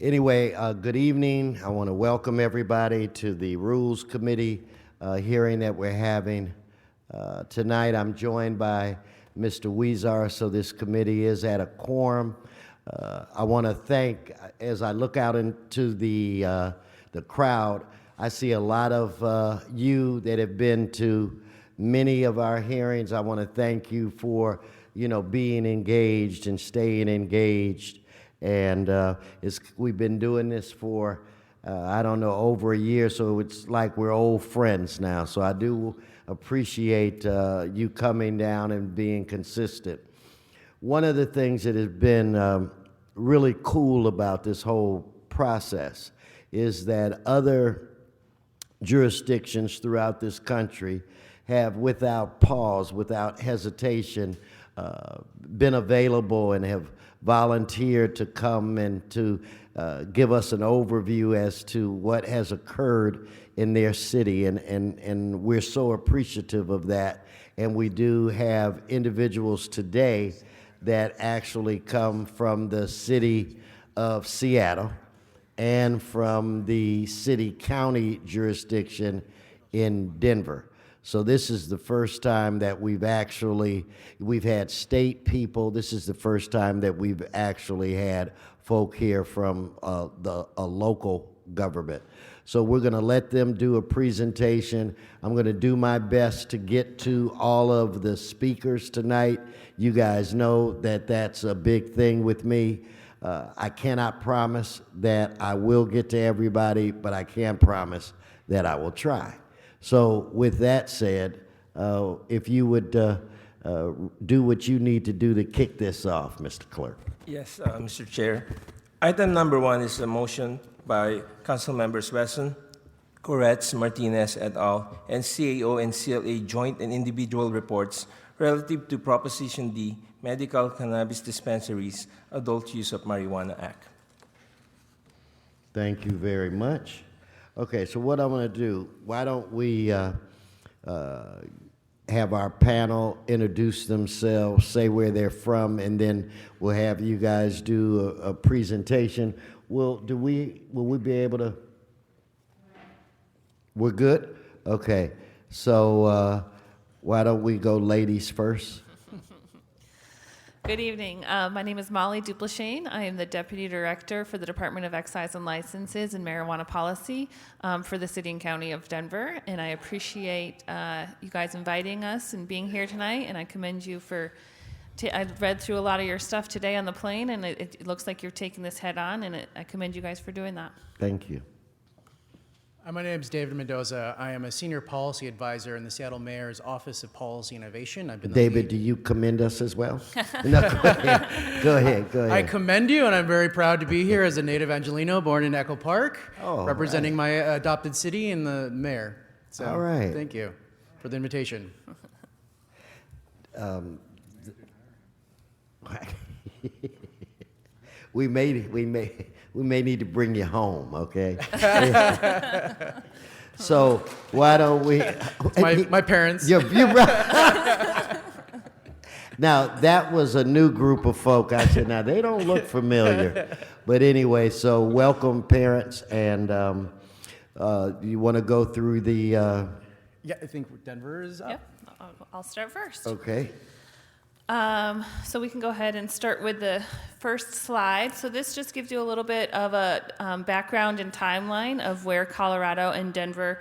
Anyway, good evening. I want to welcome everybody to the Rules Committee hearing that we're having tonight. I'm joined by Mr. Weezar, so this committee is at a quorum. I want to thank, as I look out into the crowd, I see a lot of you that have been to many of our hearings. I want to thank you for, being engaged and staying engaged. And we've been doing this for, over a year, so it's like we're old friends now. So I do appreciate you coming down and being consistent. One of the things that has been really cool about this whole process is that other jurisdictions throughout this country have, without pause, without hesitation, been available and have volunteered to come and to give us an overview as to what has occurred in their city, and we're so appreciative of that. And we do have individuals today that actually come from the city of Seattle and from the city-county jurisdiction in Denver. So this is the first time that we've had state people. This is the first time that we've actually had folk here from a local government. So we're going to let them do a presentation. I'm going to do my best to get to all of the speakers tonight. You guys know that that's a big thing with me. I cannot promise that I will get to everybody, but I can promise that I will try. So with that said, if you would do what you need to do to kick this off, Mr. Clerk. Yes, Mr. Chair. Item number 1 is a motion by Council Members Wesson, Koretz, Martinez et al., and CAO and CLA joint and individual reports relative to Proposition D, Medical Cannabis Dispensaries, Adult Use of Marijuana Act. Thank you very much. Okay, so what I'm going to do, why don't we have our panel introduce themselves, say where they're from, and then we'll have you guys do a presentation. Will we be able to? We're good? Okay, so why don't we go ladies first? Good evening. My name is Molly Duplashane. I am the Deputy Director for the Department of Excise and Licenses and Marijuana Policy for the City and County of Denver. And I appreciate you guys inviting us and being here tonight. And I commend you for, I've read through a lot of your stuff today on the plane, and it looks like you're taking this head on, and I commend you guys for doing that. Thank you. My name is David Mendoza. I am a Senior Policy Advisor in the Seattle Mayor's Office of Policy Innovation. I've been David, do you commend us as well? No, go ahead. I commend you, and I'm very proud to be here as a native Angelino born in Echo Park, representing my adopted city and the mayor. So, all right. Thank you for the invitation. We may need to bring you home, okay? So why don't we? My parents. You're right. Now that was a new group of folk. I said, now they don't look familiar, but anyway. So welcome, parents, and you want to go through the? Yeah, I think Denver is up. Yep, I'll start first. Okay. So we can go ahead and start with the first slide. So this just gives you a little bit of a background and timeline of where Colorado and Denver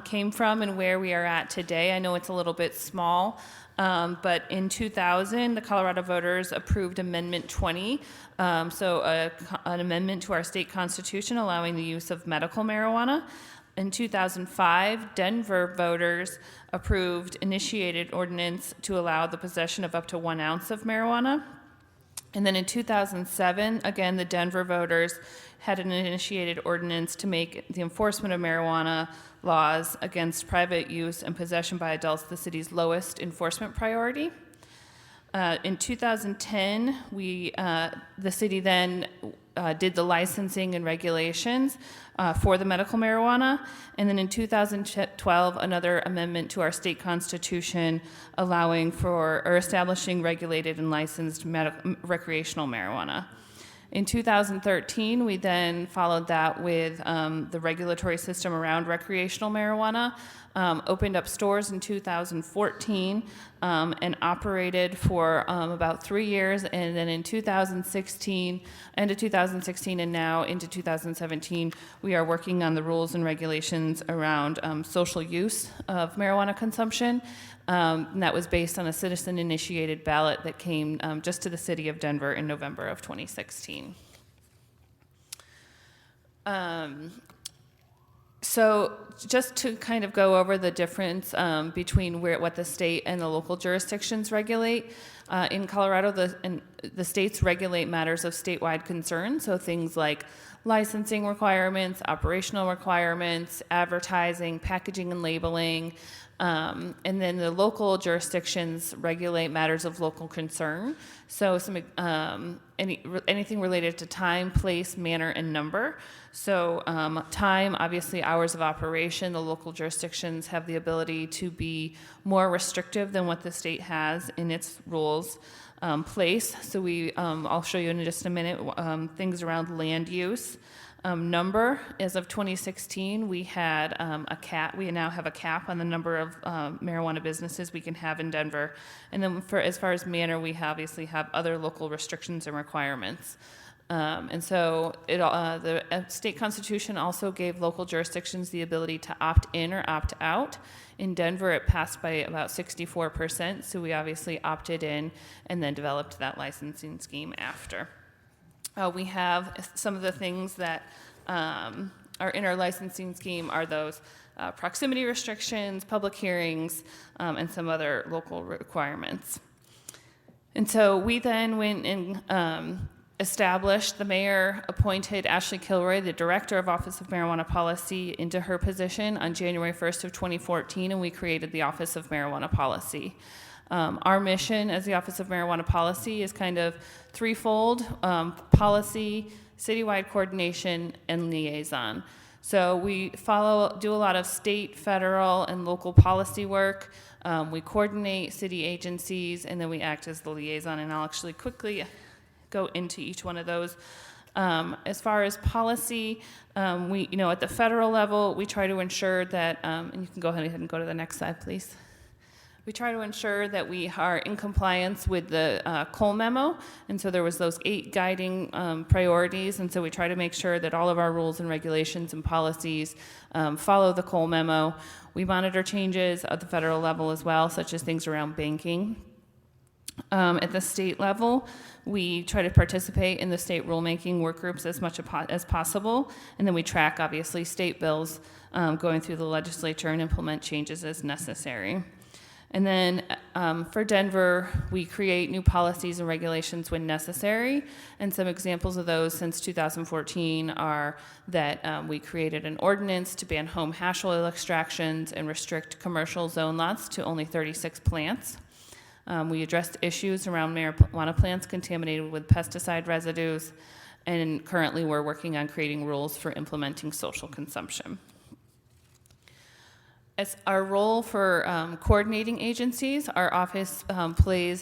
came from and where we are at today. I know it's a little bit small, but in 2000, the Colorado voters approved Amendment 20, an amendment to our state constitution allowing the use of medical marijuana. In 2005, Denver voters initiated ordinance to allow the possession of up to 1 ounce of marijuana. And then in 2007, again, the Denver voters had an initiated ordinance to make the enforcement of marijuana laws against private use and possession by adults the city's lowest enforcement priority. In 2010, the city then did the licensing and regulations for the medical marijuana. And then in 2012, another amendment to our state constitution allowing for or establishing regulated and licensed recreational marijuana. In 2013, we then followed that with the regulatory system around recreational marijuana, opened up stores in 2014, and operated for about 3 years. And then in 2016, end of 2016 and now into 2017, we are working on the rules and regulations around social use of marijuana consumption. And that was based on a citizen-initiated ballot that came just to the city of Denver in November of 2016. So just to kind of go over the difference between what the state and the local jurisdictions regulate, in Colorado, the states regulate matters of statewide concern, so things like licensing requirements, operational requirements, advertising, packaging and labeling, and then the local jurisdictions regulate matters of local concern. So anything related to time, place, manner, and number. So time, obviously hours of operation, the local jurisdictions have the ability to be more restrictive than what the state has in its rules. Place, so I'll show you in just a minute things around land use. Number, as of 2016, we had a cap. We now have a cap on the number of marijuana businesses we can have in Denver. And then as far as manner, we obviously have other local restrictions and requirements. And so the state constitution also gave local jurisdictions the ability to opt in or opt out. In Denver, it passed by about 64%, so we obviously opted in and then developed that licensing scheme after. We have some of the things that are in our licensing scheme are those proximity restrictions, public hearings, and some other local requirements. And so we then went and established, the mayor appointed Ashley Kilroy, the director of Office of Marijuana Policy, into her position on January 1st of 2014, and we created the Office of Marijuana Policy. Our mission as the Office of Marijuana Policy is kind of threefold: policy, citywide coordination, and liaison. So we do a lot of state, federal, and local policy work. We coordinate city agencies, and then we act as the liaison, and I'll actually quickly go into each one of those. As far as policy, we, at the federal level, we try to ensure that, and you can go ahead and go to the next slide, please. We try to ensure that we are in compliance with the Cole memo, and so there was those 8 guiding priorities, and so we try to make sure that all of our rules and regulations and policies follow the Cole memo. We monitor changes at the federal level as well, such as things around banking. At the state level, we try to participate in the state rulemaking work groups as much as possible, and then we track, obviously, state bills going through the legislature and implement changes as necessary. And then for Denver, we create new policies and regulations when necessary, and some examples of those since 2014 are that we created an ordinance to ban home hash oil extractions and restrict commercial zone lots to only 36 plants. We addressed issues around marijuana plants contaminated with pesticide residues, and currently we're working on creating rules for implementing social consumption. As our role for coordinating agencies, our office plays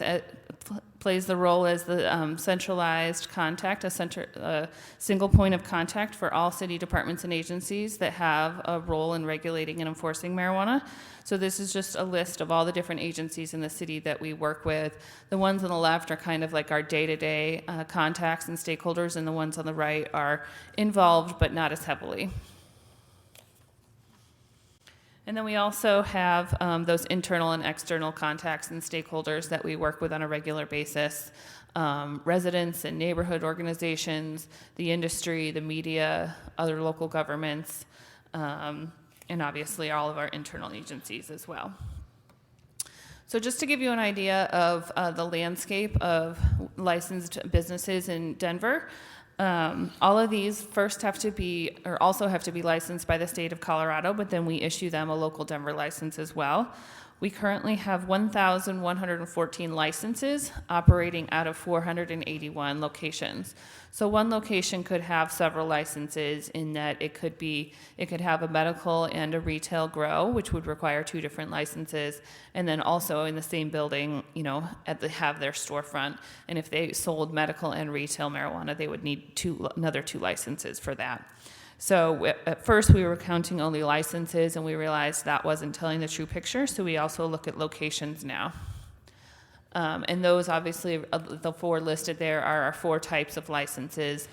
the role as the centralized contact, a single point of contact for all city departments and agencies that have a role in regulating and enforcing marijuana. So this is just a list of all the different agencies in the city that we work with. The ones on the left are kind of like our day-to-day contacts and stakeholders, and the ones on the right are involved but not as heavily. And then we also have those internal and external contacts and stakeholders that we work with on a regular basis, residents and neighborhood organizations, the industry, the media, other local governments, and obviously all of our internal agencies as well. So just to give you an idea of the landscape of licensed businesses in Denver, all of these first also have to be licensed by the state of Colorado, but then we issue them a local Denver license as well. We currently have 1,114 licenses operating out of 481 locations. So one location could have several licenses in that it could have a medical and a retail grow, which would require 2 different licenses, and then also in the same building, have their storefront. And if they sold medical and retail marijuana, they would need another 2 licenses for that. So at first we were counting only licenses, and we realized that wasn't telling the true picture, so we also look at locations now. And those, obviously, the 4 listed there are our 4 types of licenses: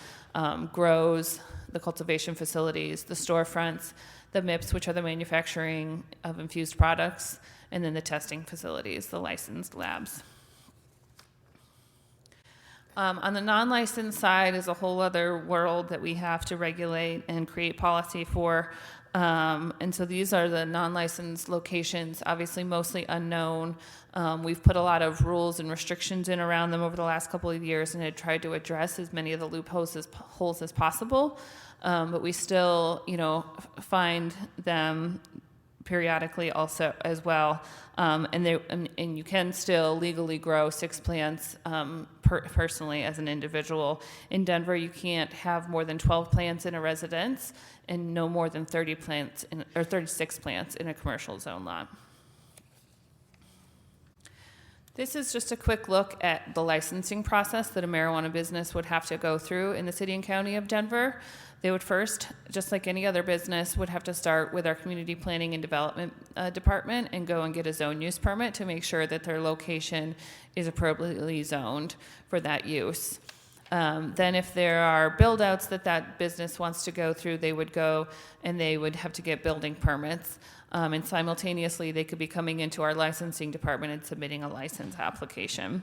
grows, the cultivation facilities, the storefronts, the MIPS, which are the manufacturing of infused products, and then the testing facilities, the licensed labs. On the non-licensed side is a whole other world that we have to regulate and create policy for. And so these are the non-licensed locations, obviously mostly unknown. We've put a lot of rules and restrictions in around them over the last couple of years and had tried to address as many of the loopholes as possible. But we still, find them periodically also as well, and you can still legally grow 6 plants personally as an individual. In Denver, you can't have more than 12 plants in a residence and no more than 36 plants in a commercial zone lot. This is just a quick look at the licensing process that a marijuana business would have to go through in the city and county of Denver. They would first, just like any other business, would have to start with our community planning and development department and go and get a zone use permit to make sure that their location is appropriately zoned for that use. Then if there are build-outs that business wants to go through, they would go and they would have to get building permits. And simultaneously, they could be coming into our licensing department and submitting a license application.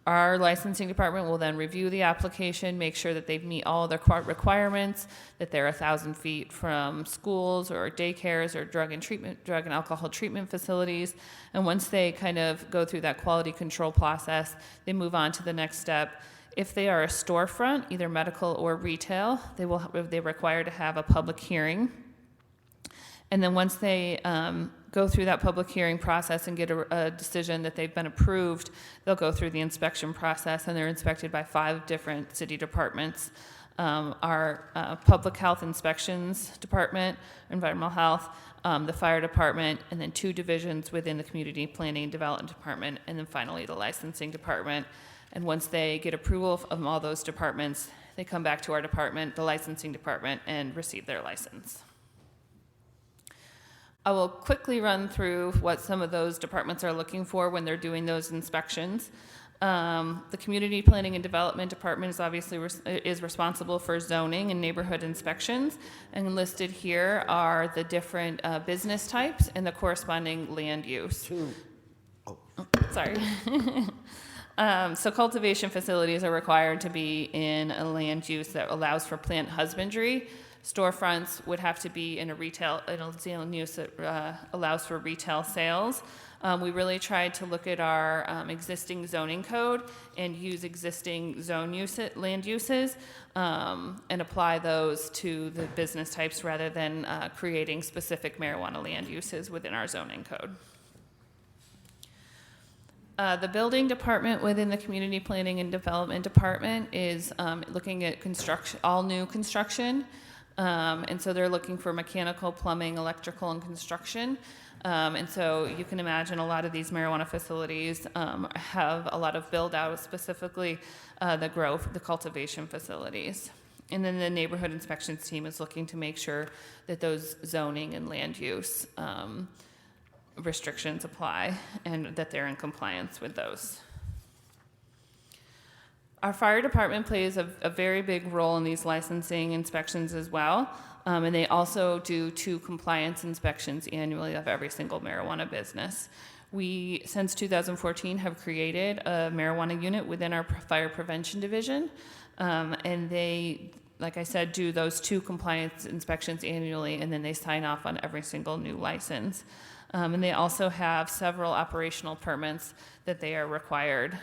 Our licensing department will then review the application, make sure that they've meet all their requirements, that they're 1,000 feet from schools or daycares or drug and alcohol treatment facilities. And once they kind of go through that quality control process, they move on to the next step. If they are a storefront, either medical or retail, they're required to have a public hearing. And then once they go through that public hearing process and get a decision that they've been approved, they'll go through the inspection process, and they're inspected by 5 different city departments. Our public health inspections department, environmental health, the fire department, and then 2 divisions within the community planning and development department, and then finally the licensing department. And once they get approval of all those departments, they come back to our department, the licensing department, and receive their license. I will quickly run through what some of those departments are looking for when they're doing those inspections. The Community Planning and Development Department is obviously responsible for zoning and neighborhood inspections, and listed here are the different business types and the corresponding land use. Sorry. So cultivation facilities are required to be in a land use that allows for plant husbandry. Storefronts would have to be in a zone use that allows for retail sales. We really tried to look at our existing zoning code and use existing land uses and apply those to the business types rather than creating specific marijuana land uses within our zoning code. The building department within the community planning and development department is looking at all new construction. And so they're looking for mechanical, plumbing, electrical, and construction. And so you can imagine a lot of these marijuana facilities have a lot of build-out, specifically the cultivation facilities. And then the neighborhood inspections team is looking to make sure that those zoning and land use restrictions apply and that they're in compliance with those. Our fire department plays a very big role in these licensing inspections as well, and they also do 2 compliance inspections annually of every single marijuana business. We, since 2014, have created a marijuana unit within our fire prevention division, and they, like I said, do those 2 compliance inspections annually, and then they sign off on every single new license. And they also have several operational permits that they are required.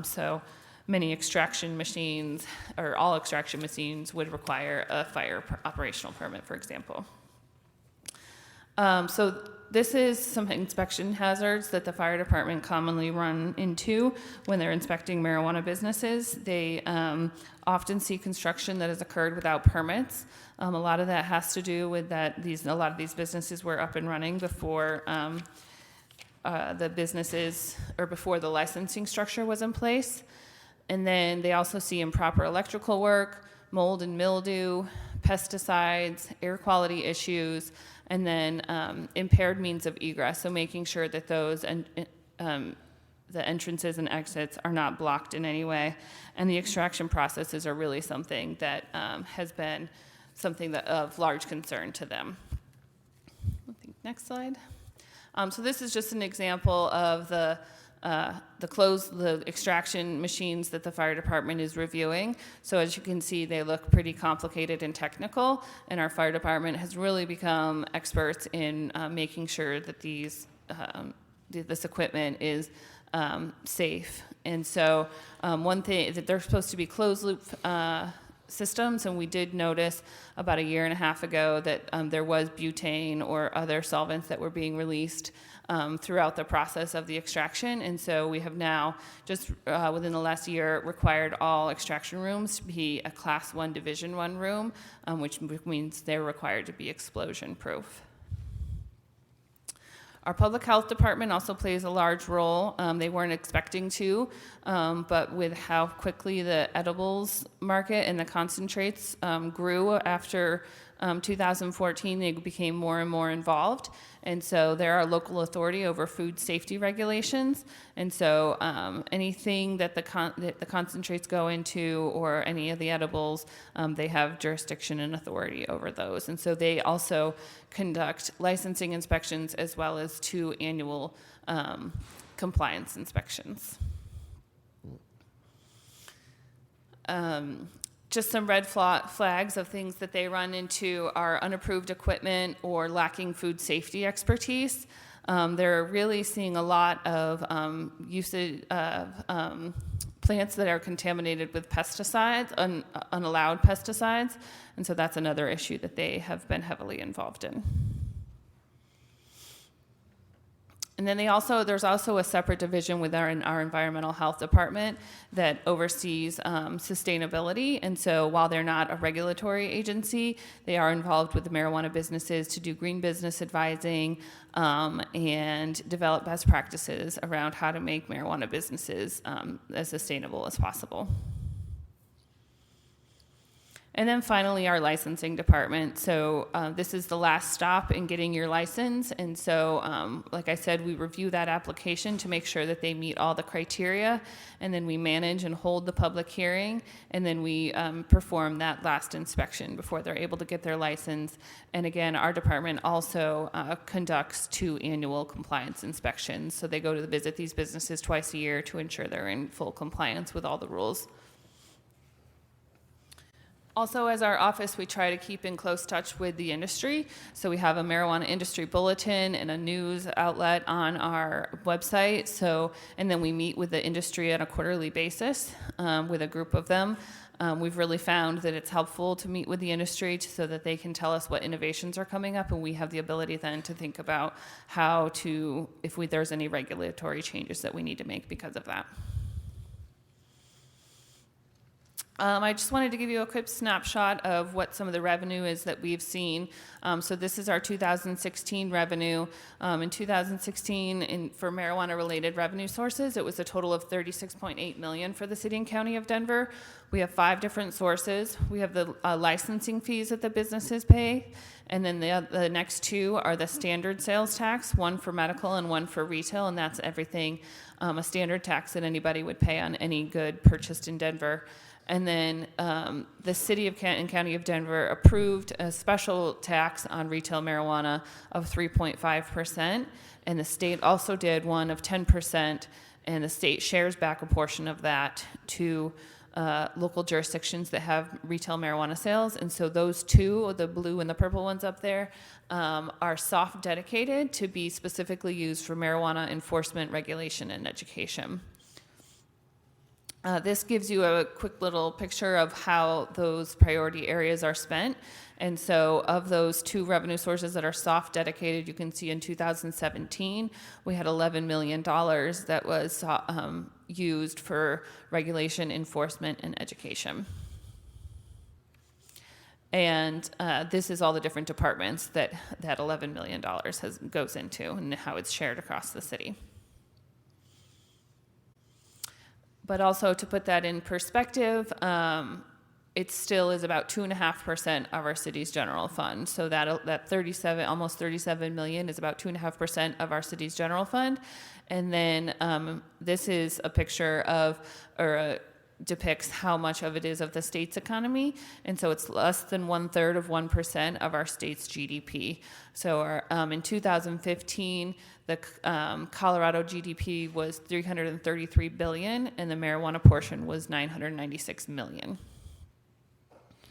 So many extraction machines, or all extraction machines, would require a fire operational permit, for example. So this is some inspection hazards that the fire department commonly run into when they're inspecting marijuana businesses. They often see construction that has occurred without permits. A lot of that has to do with that a lot of these businesses were up and running before the businesses, or before the licensing structure was in place. And then they also see improper electrical work, mold and mildew, pesticides, air quality issues, and then impaired means of egress. So making sure that those the entrances and exits are not blocked in any way. And the extraction processes are really something that has been something that of large concern to them. I think next slide. So this is just an example of the extraction machines that the fire department is reviewing. So as you can see, they look pretty complicated and technical, and our fire department has really become experts in making sure that this equipment is safe. And so one thing that they're supposed to be closed loop systems, and we did notice about a year and a half ago that there was butane or other solvents that were being released throughout the process of the extraction. And so we have now, just within the last year, required all extraction rooms to be a Class 1 Division 1 room, which means they're required to be explosion proof. Our public health department also plays a large role. They weren't expecting to, but with how quickly the edibles market and the concentrates grew after 2014, they became more and more involved. And so they're our local authority over food safety regulations. And so anything that the concentrates go into, or any of the edibles, they have jurisdiction and authority over those. And so they also conduct licensing inspections as well as 2 annual compliance inspections. Just some red flags of things that they run into are unapproved equipment or lacking food safety expertise. They're really seeing a lot of usage of plants that are contaminated with pesticides, unallowed pesticides, and so that's another issue that they have been heavily involved in. And then there's also a separate division within our environmental health department that oversees sustainability. And so while they're not a regulatory agency, they are involved with the marijuana businesses to do green business advising and develop best practices around how to make marijuana businesses as sustainable as possible. And then finally, our licensing department. So this is the last stop in getting your license. And so, like I said, we review that application to make sure that they meet all the criteria. And then we manage and hold the public hearing. And then we perform that last inspection before they're able to get their license. And again, our department also conducts 2 annual compliance inspections. So they go to visit these businesses twice a year to ensure they're in full compliance with all the rules. Also, as our office, we try to keep in close touch with the industry. So we have a marijuana industry bulletin and a news outlet on our website. And then we meet with the industry on a quarterly basis with a group of them. We've really found that it's helpful to meet with the industry so that they can tell us what innovations are coming up, and we have the ability then to think about if there's any regulatory changes that we need to make because of that. I just wanted to give you a quick snapshot of what some of the revenue is that we've seen. So this is our 2016 revenue. In 2016, for marijuana-related revenue sources, it was a total of $36.8 million for the city and county of Denver. We have 5 different sources. We have the licensing fees that the businesses pay, and then the next 2 are the standard sales tax, 1 for medical and 1 for retail, and that's everything, a standard tax that anybody would pay on any good purchased in Denver. And then the city and county of Denver approved a special tax on retail marijuana of 3.5%. And the state also did one of 10%. And the state shares back a portion of that to local jurisdictions that have retail marijuana sales. And so those 2, the blue and the purple ones up there, are soft dedicated to be specifically used for marijuana enforcement, regulation, and education. This gives you a quick little picture of how those priority areas are spent. And so of those 2 revenue sources that are soft dedicated, you can see in 2017, we had $11 million that was used for regulation, enforcement, and education. And this is all the different departments that $11 million goes into and how it's shared across the city. But also to put that in perspective, it still is about 2.5% of our city's general fund. So that almost 37 million is about 2.5% of our city's general fund. And then this is a picture of, depicts how much of it is of the state's economy. And so it's less than 1/3 of 1% of our state's GDP. So in 2015, the Colorado GDP was $333 billion, and the marijuana portion was $996 million.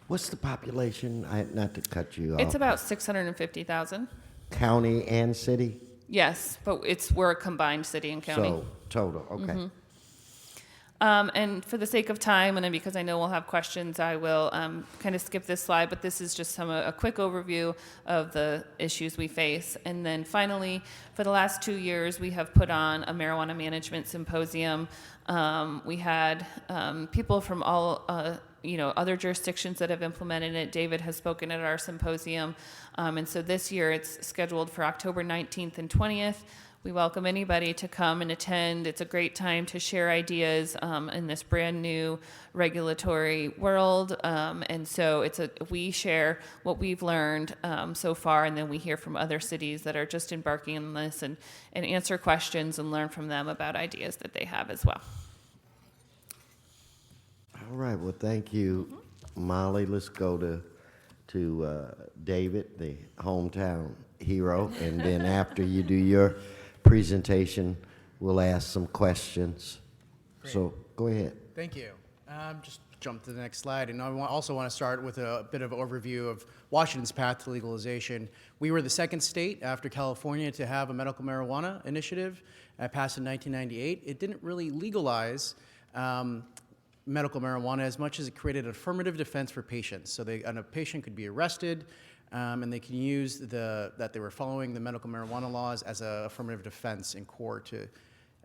What's the population? Not to cut you off. It's about 650,000. County and city? Yes, but we're a combined city and county. So, total, okay. Mm-hmm. And for the sake of time, and then because I know we'll have questions, I will kind of skip this slide, but this is just a quick overview of the issues we face. And then finally, for the last 2 years, we have put on a marijuana management symposium. We had people from all other jurisdictions that have implemented it. David has spoken at our symposium. And so this year it's scheduled for October 19th and 20th. We welcome anybody to come and attend. It's a great time to share ideas in this brand new regulatory world. And so we share what we've learned so far, and then we hear from other cities that are just embarking on this and answer questions and learn from them about ideas that they have as well. All right, well, thank you, Molly. Let's go to David, the hometown hero, and then after you do your presentation, we'll ask some questions. Great. So go ahead. Thank you. Just jump to the next slide. And I also want to start with a bit of an overview of Washington's path to legalization. We were the second state after California to have a medical marijuana initiative, passed in 1998. It didn't really legalize medical marijuana as much as it created an affirmative defense for patients. So a patient could be arrested, and they can use that they were following the medical marijuana laws as an affirmative defense in court.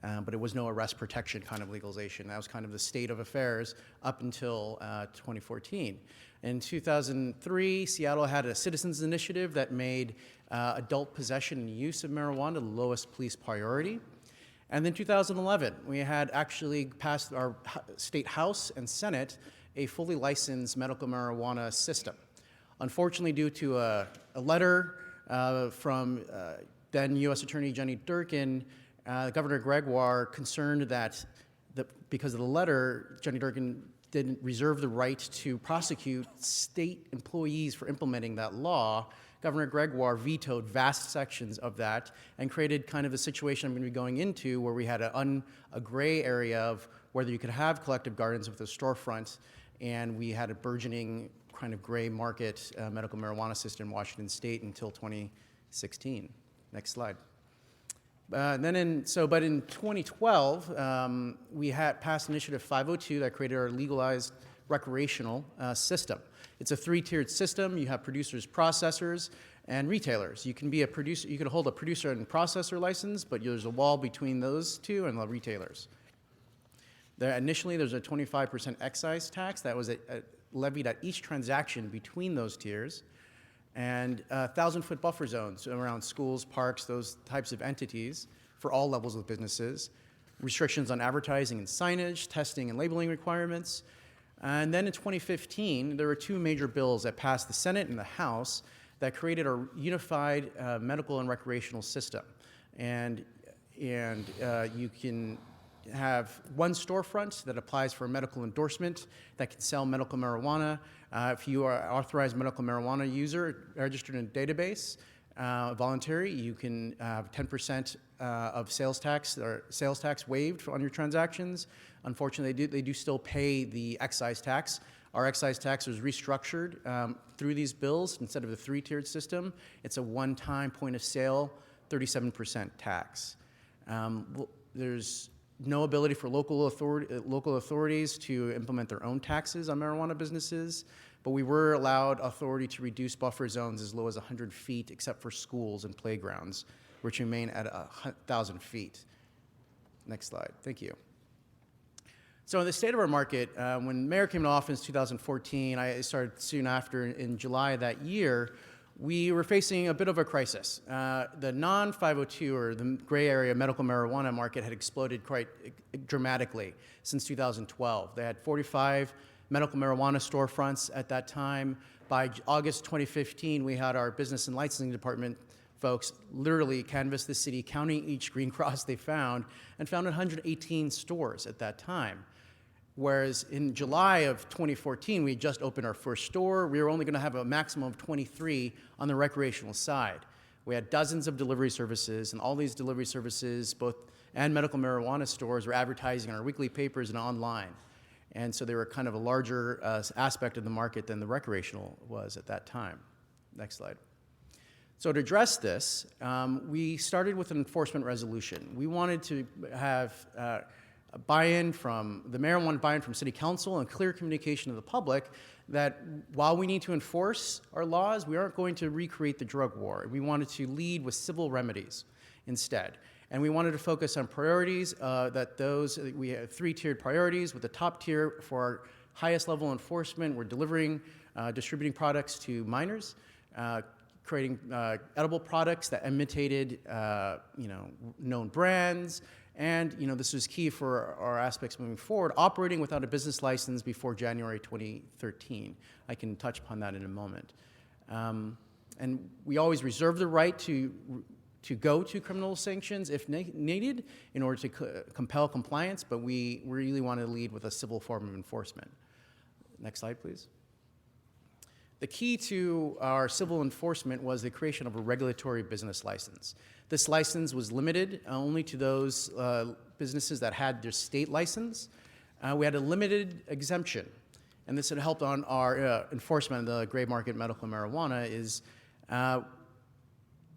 But it was no arrest protection kind of legalization. That was kind of the state of affairs up until 2014. In 2003, Seattle had a citizens initiative that made adult possession and use of marijuana the lowest police priority. And then 2011, we had actually passed our state House and Senate a fully licensed medical marijuana system. Unfortunately, due to a letter from then U.S. Attorney Jenny Durkin, Governor Gregoire concerned that because of the letter, Jenny Durkin didn't reserve the right to prosecute state employees for implementing that law. Governor Gregoire vetoed vast sections of that and created kind of a situation I'm going to be going into where we had a gray area of whether you could have collective gardens with a storefront, and we had a burgeoning kind of gray market medical marijuana system in Washington State until 2016. Next slide. But in 2012, we had passed Initiative 502 that created our legalized recreational system. It's a 3-tiered system. You have producers, processors, and retailers. You can be a producer. You can hold a producer and processor license, but there's a wall between those two and the retailers. Initially, there's a 25% excise tax that was levied at each transaction between those tiers, and 1,000-foot buffer zones around schools, parks, those types of entities for all levels of businesses, restrictions on advertising and signage, testing and labeling requirements. And then in 2015, there were 2 major bills that passed the Senate and the House that created a unified medical and recreational system. And you can have one storefront that applies for a medical endorsement that can sell medical marijuana. If you are an authorized medical marijuana user registered in a database, voluntary, you can have 10% of sales tax waived on your transactions. Unfortunately, they do still pay the excise tax. Our excise tax was restructured through these bills. Instead of the 3-tiered system, it's a one-time point of sale, 37% tax. There's no ability for local authorities to implement their own taxes on marijuana businesses, but we were allowed authority to reduce buffer zones as low as 100 feet, except for schools and playgrounds, which remain at 1,000 feet. Next slide. Thank you. So in the state of our market, when Mayor came to office in 2014, I started soon after in July of that year, we were facing a bit of a crisis. The non-502 or the gray area medical marijuana market had exploded quite dramatically since 2012. They had 45 medical marijuana storefronts at that time. By August 2015, we had our business and licensing department folks literally canvass the city, counting each green cross they found, and found 118 stores at that time. Whereas in July of 2014, we had just opened our first store. We were only going to have a maximum of 23 on the recreational side. We had dozens of delivery services, and all these delivery services, both and medical marijuana stores, were advertising in our weekly papers and online. And so they were kind of a larger aspect of the market than the recreational was at that time. Next slide. So to address this, we started with an enforcement resolution. We wanted to have buy-in from the mayor wanted buy-in from city council and clear communication to the public that while we need to enforce our laws, we aren't going to recreate the drug war. We wanted to lead with civil remedies instead. And we wanted to focus on priorities we have three-tiered priorities, with the top tier for our highest level enforcement. We're distributing products to minors, creating edible products that imitated known brands. And this was key for our aspects moving forward, operating without a business license before January 2013. I can touch upon that in a moment. And we always reserve the right to go to criminal sanctions if needed in order to compel compliance, but we really want to lead with a civil form of enforcement. Next slide, please. The key to our civil enforcement was the creation of a regulatory business license. This license was limited only to those businesses that had their state license. We had a limited exemption, and this had helped on our enforcement of the gray market medical marijuana.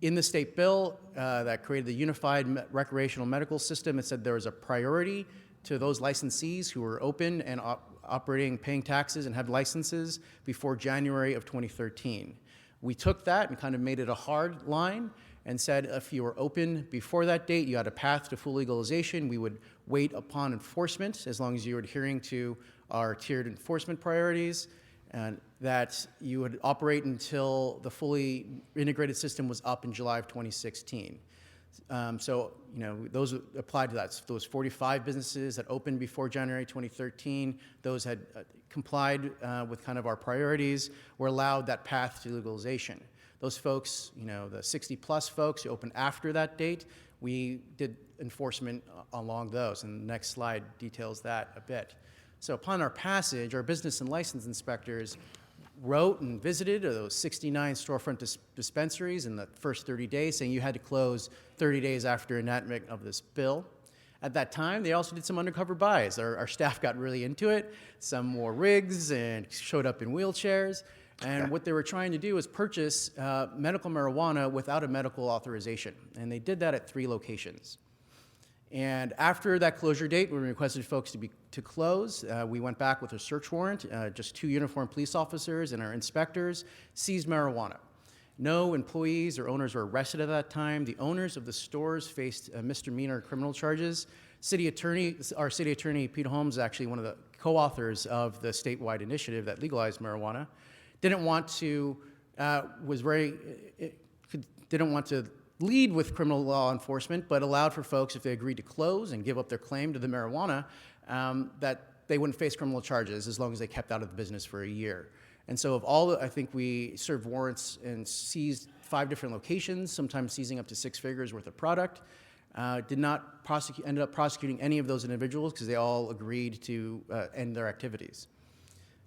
In the state bill that created the Unified Recreational Medical System, it said there was a priority to those licensees who were open and operating, paying taxes, and had licenses before January of 2013. We took that and kind of made it a hard line and said if you were open before that date, you had a path to full legalization. We would wait upon enforcement as long as you were adhering to our tiered enforcement priorities, and that you would operate until the fully integrated system was up in July of 2016. Those applied to that. So those 45 businesses that opened before January 2013, those had complied with kind of our priorities, were allowed that path to legalization. Those folks, the 60-plus folks who opened after that date, we did enforcement along those, and the next slide details that a bit. So upon our passage, our business and license inspectors wrote and visited those 69 storefront dispensaries in the first 30 days, saying you had to close 30 days after enactment of this bill. At that time, they also did some undercover buys. Our staff got really into it. Some wore rigs and showed up in wheelchairs. And what they were trying to do was purchase medical marijuana without a medical authorization. And they did that at 3 locations. And after that closure date, we requested folks to close. We went back with a search warrant. Just 2 uniformed police officers and our inspectors seized marijuana. No employees or owners were arrested at that time. The owners of the stores faced misdemeanor criminal charges. Our city attorney, Pete Holmes, is actually one of the co-authors of the statewide initiative that legalized marijuana. Didn't want to lead with criminal law enforcement, but allowed for folks, if they agreed to close and give up their claim to the marijuana, that they wouldn't face criminal charges as long as they kept out of the business for a year. And so I think we served warrants and seized 5 different locations, sometimes seizing up to 6 figures worth of product. Ended up prosecuting any of those individuals because they all agreed to end their activities.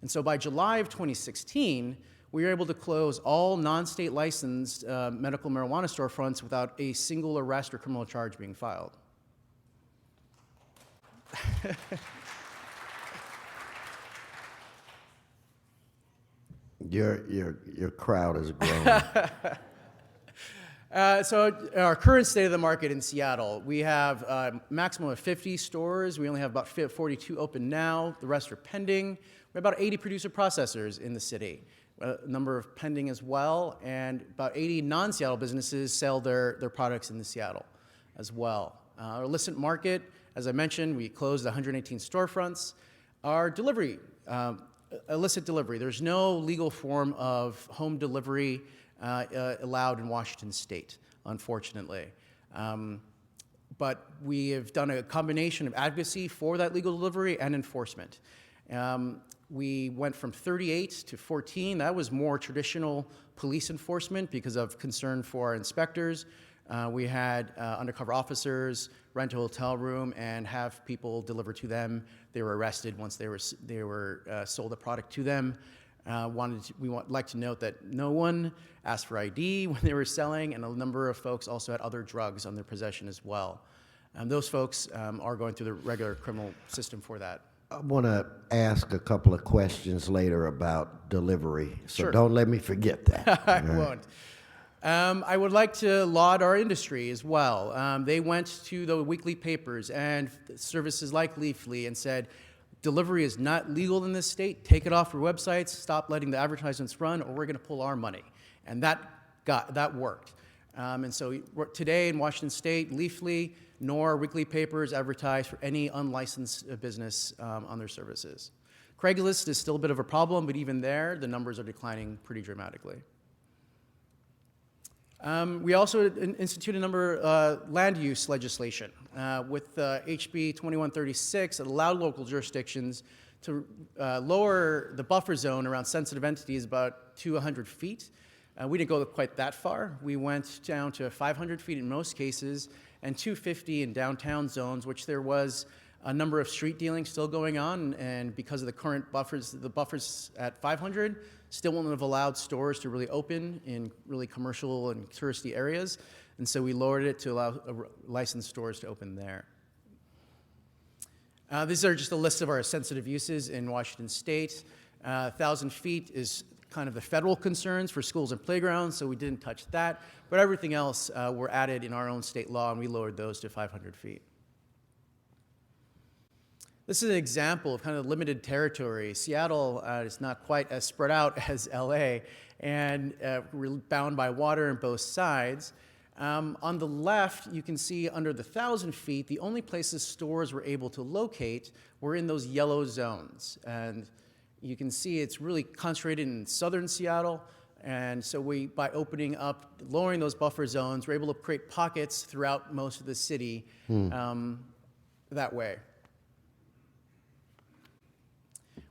And so by July of 2016, we were able to close all non-state licensed medical marijuana storefronts without a single arrest or criminal charge being filed. Your crowd has grown. So our current state of the market in Seattle, we have a maximum of 50 stores. We only have about 42 open now. The rest are pending. We have about 80 producer processors in the city, a number of pending as well, and about 80 non-Seattle businesses sell their products in Seattle as well. Our illicit market, as I mentioned, we closed 118 storefronts. Our delivery, illicit delivery, there's no legal form of home delivery allowed in Washington State, unfortunately. But we have done a combination of advocacy for that legal delivery and enforcement. We went from 38 to 14. That was more traditional police enforcement because of concern for our inspectors. We had undercover officers rent a hotel room and have people deliver to them. They were arrested once they were sold a product to them. We like to note that no one asked for ID when they were selling, and a number of folks also had other drugs on their possession as well. Those folks are going through the regular criminal system for that. I want to ask a couple of questions later about delivery, so Sure. don't let me forget that. I won't. I would like to laud our industry as well. They went to the weekly papers and services like Leafly and said, delivery is not legal in this state. Take it off your websites. Stop letting the advertisements run, or we're going to pull our money. And that worked. And so today in Washington State, Leafly nor weekly papers advertise for any unlicensed business on their services. Craigslist is still a bit of a problem, but even there, the numbers are declining pretty dramatically. We also instituted a number of land use legislation with HB 2136 that allowed local jurisdictions to lower the buffer zone around sensitive entities about to 100 feet. We didn't go quite that far. We went down to 500 feet in most cases and 250 in downtown zones, which there was a number of street dealing still going on, and because of the current buffers, the buffers at 500 still wouldn't have allowed stores to really open in really commercial and touristy areas, and so we lowered it to allow licensed stores to open there. These are just a list of our sensitive uses in Washington State. 1,000 feet is kind of the federal concerns for schools and playgrounds, so we didn't touch that. But everything else were added in our own state law, and we lowered those to 500 feet. This is an example of kind of limited territory. Seattle is not quite as spread out as LA, and we're bound by water on both sides. On the left, you can see under the 1,000 feet, the only places stores were able to locate were in those yellow zones. And you can see it's really concentrated in southern Seattle. And so by opening up, lowering those buffer zones, we're able to create pockets throughout most of the city that way.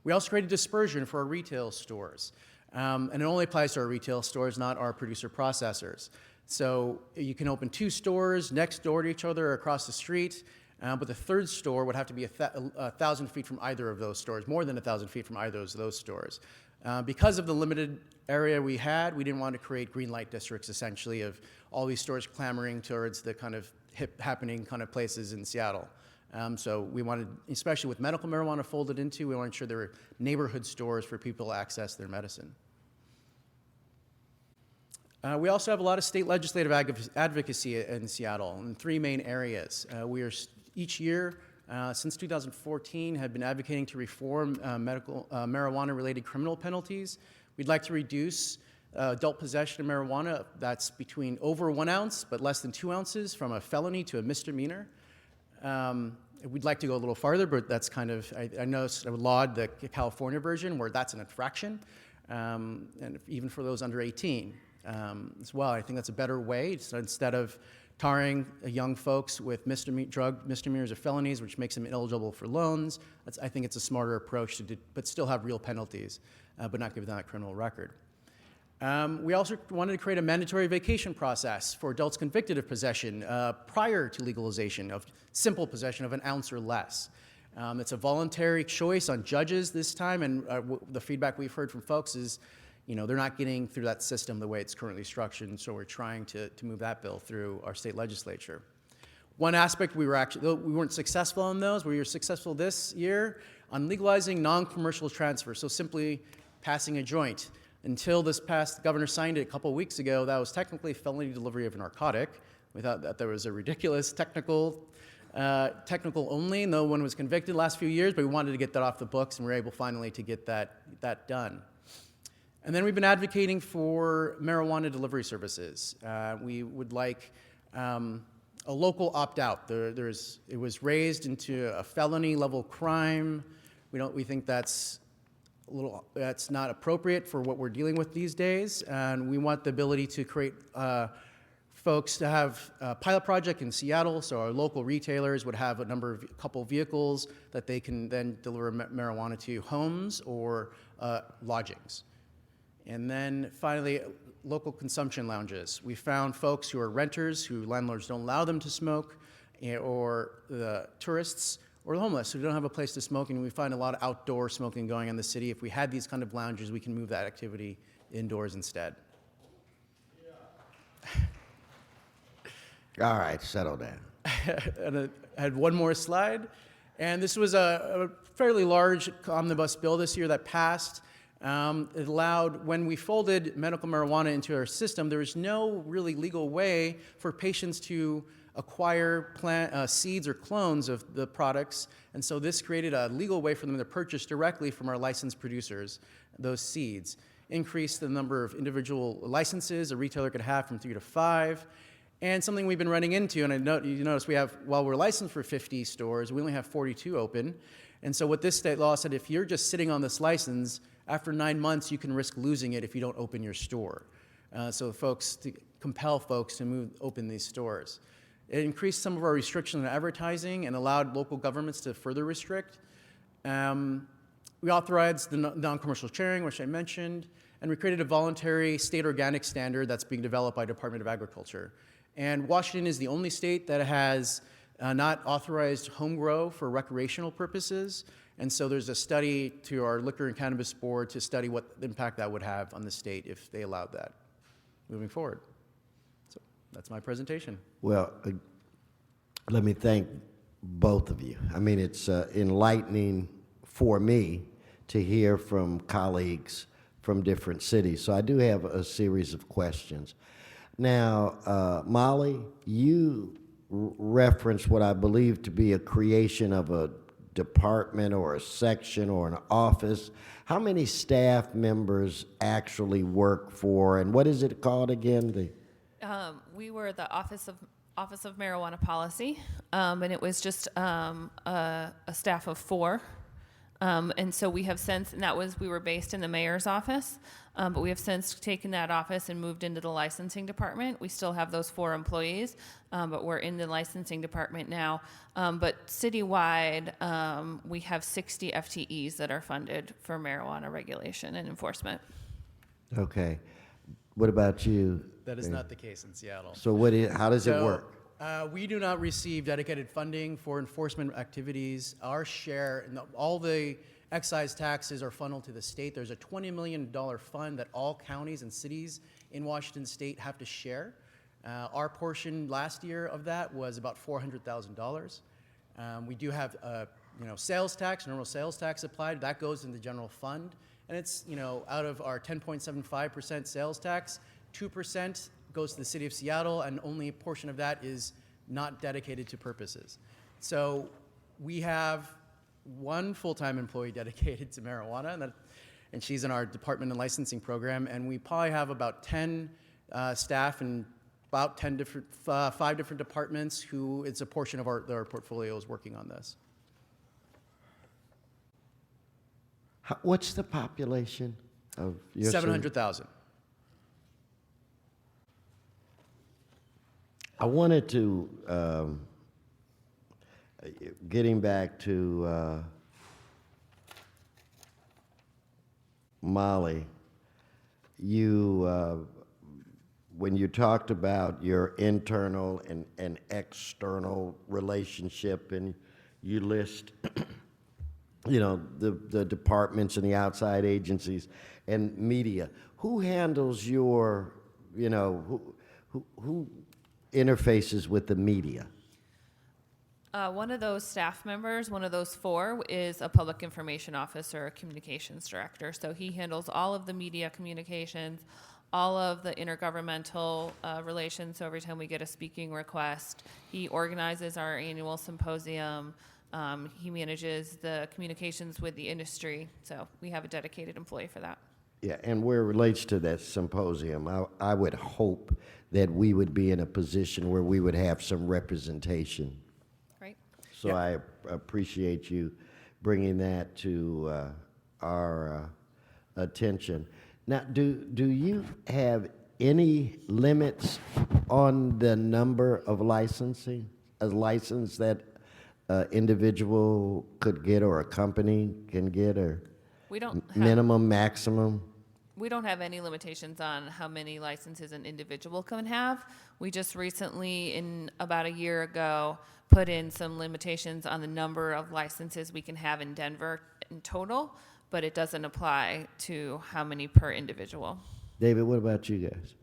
We also created dispersion for our retail stores. And it only applies to our retail stores, not our producer processors. So you can open 2 stores next door to each other or across the street, but the third store would have to be 1,000 feet from either of those stores, more than 1,000 feet from either of those stores. Because of the limited area we had, we didn't want to create green light districts, essentially, of all these stores clamoring towards the kind of hip happening kind of places in Seattle. So we wanted, especially with medical marijuana folded into, we wanted to ensure there were neighborhood stores for people to access their medicine. We also have a lot of state legislative advocacy in Seattle in 3 main areas. We are each year since 2014 have been advocating to reform medical marijuana-related criminal penalties. We'd like to reduce adult possession of marijuana that's between over 1 ounce but less than 2 ounces from a felony to a misdemeanor. We'd like to go a little farther, but that's kind of, I know I would laud the California version where that's an infraction, and even for those under 18 as well. I think that's a better way. So instead of tarring young folks with drug misdemeanors or felonies, which makes them ineligible for loans, I think it's a smarter approach but still have real penalties, but not give them that criminal record. We also wanted to create a mandatory vacation process for adults convicted of possession prior to legalization of simple possession of 1 ounce or less. It's a voluntary choice on judges this time, and the feedback we've heard from folks is, they're not getting through that system the way it's currently structured, and so we're trying to move that bill through our state legislature. One aspect we weren't successful on those. We were successful this year on legalizing non-commercial transfer, so simply passing a joint. Until this past, the governor signed it a couple weeks ago, that was technically felony delivery of a narcotic. We thought that there was a ridiculous technical only. No one was convicted the last few years, but we wanted to get that off the books, and we were able finally to get that done. And then we've been advocating for marijuana delivery services. We would like a local opt-out. It was raised into a felony level crime. We think that's not appropriate for what we're dealing with these days, and we want the ability to create folks to have a pilot project in Seattle, so our local retailers would have a couple vehicles that they can then deliver marijuana to homes or lodgings. And then finally, local consumption lounges. We found folks who are renters, who landlords don't allow them to smoke, or the tourists, or the homeless who don't have a place to smoke, and we find a lot of outdoor smoking going on in the city. If we had these kind of lounges, we can move that activity indoors instead. All right, settle down. And I had one more slide. And this was a fairly large omnibus bill this year that passed. It allowed, when we folded medical marijuana into our system, there was no really legal way for patients to acquire seeds or clones of the products. And so this created a legal way for them to purchase directly from our licensed producers those seeds. Increased the number of individual licenses a retailer could have from 3 to 5. And something we've been running into, and you notice we have, while we're licensed for 50 stores, we only have 42 open. And so what this state law said, if you're just sitting on this license, after 9 months, you can risk losing it if you don't open your store. So to compel folks to open these stores. It increased some of our restrictions on advertising and allowed local governments to further restrict. We authorized the non-commercial sharing, which I mentioned, and we created a voluntary state organic standard that's being developed by Department of Agriculture. And Washington is the only state that has not authorized home grow for recreational purposes. And so there's a study to our Liquor and Cannabis Board to study what impact that would have on the state if they allowed that moving forward. So that's my presentation. Well, let me thank both of you. I mean, it's enlightening for me to hear from colleagues from different cities. So I do have a series of questions. Now, Molly, you referenced what I believe to be a creation of a department or a section or an office. How many staff members actually work for, and what is it called again? We were the Office of Marijuana Policy, and it was just a staff of 4. And so we have since, and we were based in the mayor's office, but we have since taken that office and moved into the licensing department. We still have those 4 employees, but we're in the licensing department now. But citywide, we have 60 FTEs that are funded for marijuana regulation and enforcement. Okay. What about you? That is not the case in Seattle. So how does it work? We do not receive dedicated funding for enforcement activities. Our share, all the excise taxes are funneled to the state. There's a $20 million fund that all counties and cities in Washington state have to share. Our portion last year of that was about $400,000. We do have sales tax, normal sales tax applied. That goes in the general fund. And it's, out of our 10.75% sales tax, 2% goes to the city of Seattle, and only a portion of that is not dedicated to purposes. So we have 1 full-time employee dedicated to marijuana, and she's in our department and licensing program, and we probably have about 10 staff in about 5 different departments who it's a portion of our portfolio is working on this. What's the population of your city? 700,000. I wanted to, getting back to Molly, when you talked about your internal and external relationship, and you list, the departments and the outside agencies and media, who handles your, who interfaces with the media? One of those staff members, one of those four, is a public information officer, a communications director. So he handles all of the media communications, all of the intergovernmental relations. So every time we get a speaking request, he organizes our annual symposium. He manages the communications with the industry. So we have a dedicated employee for that. Yeah, and where it relates to that symposium, I would hope that we would be in a position where we would have some representation. Right? So I appreciate you bringing that to our attention. Now, do you have any limits on the number of a license that individual could get or a company can get, or We don't have, minimum, maximum? we don't have any limitations on how many licenses an individual can have. We just recently, in about a year ago, put in some limitations on the number of licenses we can have in Denver in total, but it doesn't apply to how many per individual. David, what about you guys?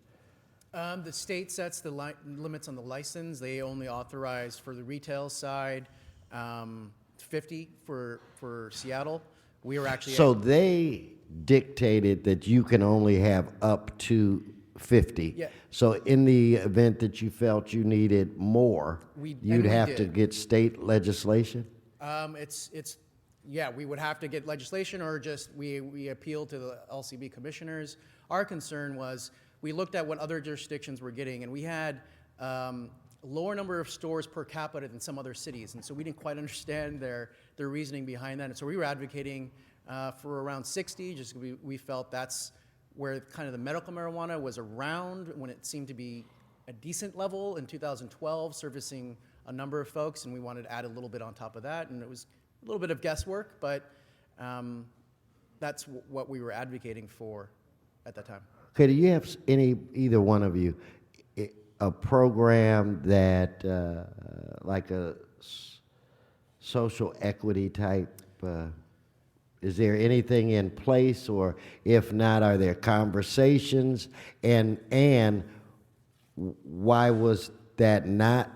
The state sets the limits on the license. They only authorize for the retail side 50 for Seattle. We were actually So they dictated that you can only have up to 50. Yeah. So in the event that you felt you needed more, We you'd have to did. get state legislation? Yeah, we would have to get legislation, or just we appeal to the LCB commissioners. Our concern was we looked at what other jurisdictions were getting, and we had lower number of stores per capita than some other cities, and so we didn't quite understand their reasoning behind that. And so we were advocating for around 60. Just we felt that's where kind of the medical marijuana was around when it seemed to be a decent level in 2012, servicing a number of folks, and we wanted to add a little bit on top of that, and it was a little bit of guesswork, but that's what we were advocating for at that time. Okay, do you have either one of you, a program that, like a social equity type, is there anything in place, or if not, are there conversations, and why was that not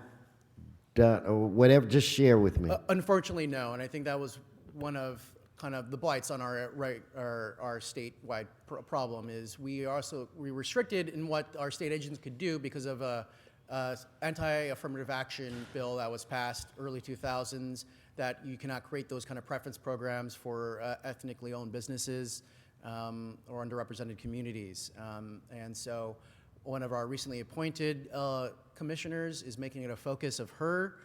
done, or whatever? Just share with me. Unfortunately, no, and I think that was one of kind of the blights on our statewide problem is we restricted in what our state agents could do because of a anti-affirmative action bill that was passed early 2000s, that you cannot create those kind of preference programs for ethnically owned businesses or underrepresented communities. And so one of our recently appointed commissioners is making it a focus of her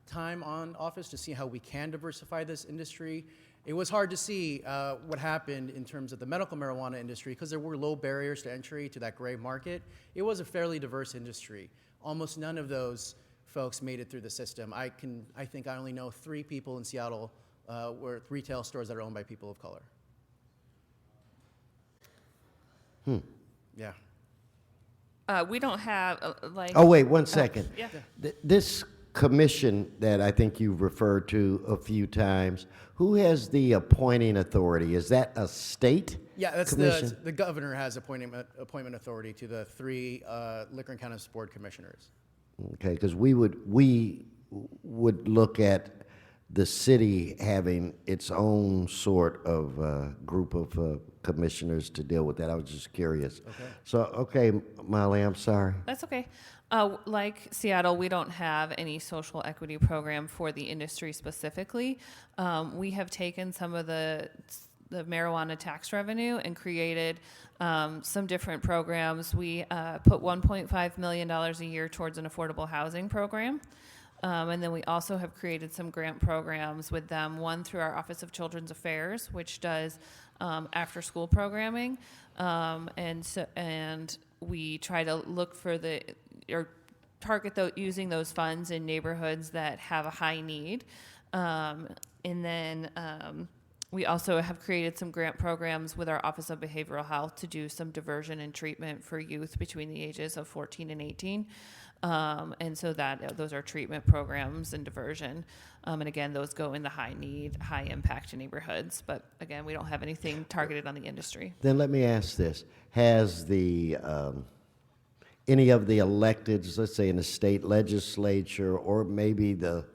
time on office to see how we can diversify this industry. It was hard to see what happened in terms of the medical marijuana industry because there were low barriers to entry to that gray market. It was a fairly diverse industry. Almost none of those folks made it through the system. I think I only know 3 people in Seattle were retail stores that are owned by people of color. Yeah. We don't have, like... Oh, wait, 1 second. Yeah. This commission that I think you've referred to a few times, who has the appointing authority? Is that a state Yeah, that's commission? the governor has appointment authority to the 3 liquor and cannabis board commissioners. Okay, because we would look at the city having its own sort of group of commissioners to deal with that. I was just curious. Okay. So, okay, Molly, I'm sorry. That's okay. Like Seattle, we don't have any social equity program for the industry specifically. We have taken some of the marijuana tax revenue and created some different programs. We put $1.5 million a year towards an affordable housing program. And then we also have created some grant programs with them, one through our Office of Children's Affairs, which does after-school programming. And we try to look for or target using those funds in neighborhoods that have a high need. And then we also have created some grant programs with our Office of Behavioral Health to do some diversion and treatment for youth between the ages of 14 and 18. And so those are treatment programs and diversion. And again, those go in the high need, high impact neighborhoods. But again, we don't have anything targeted on the industry. Then let me ask this. Has any of the electeds, let's say in the state legislature or maybe the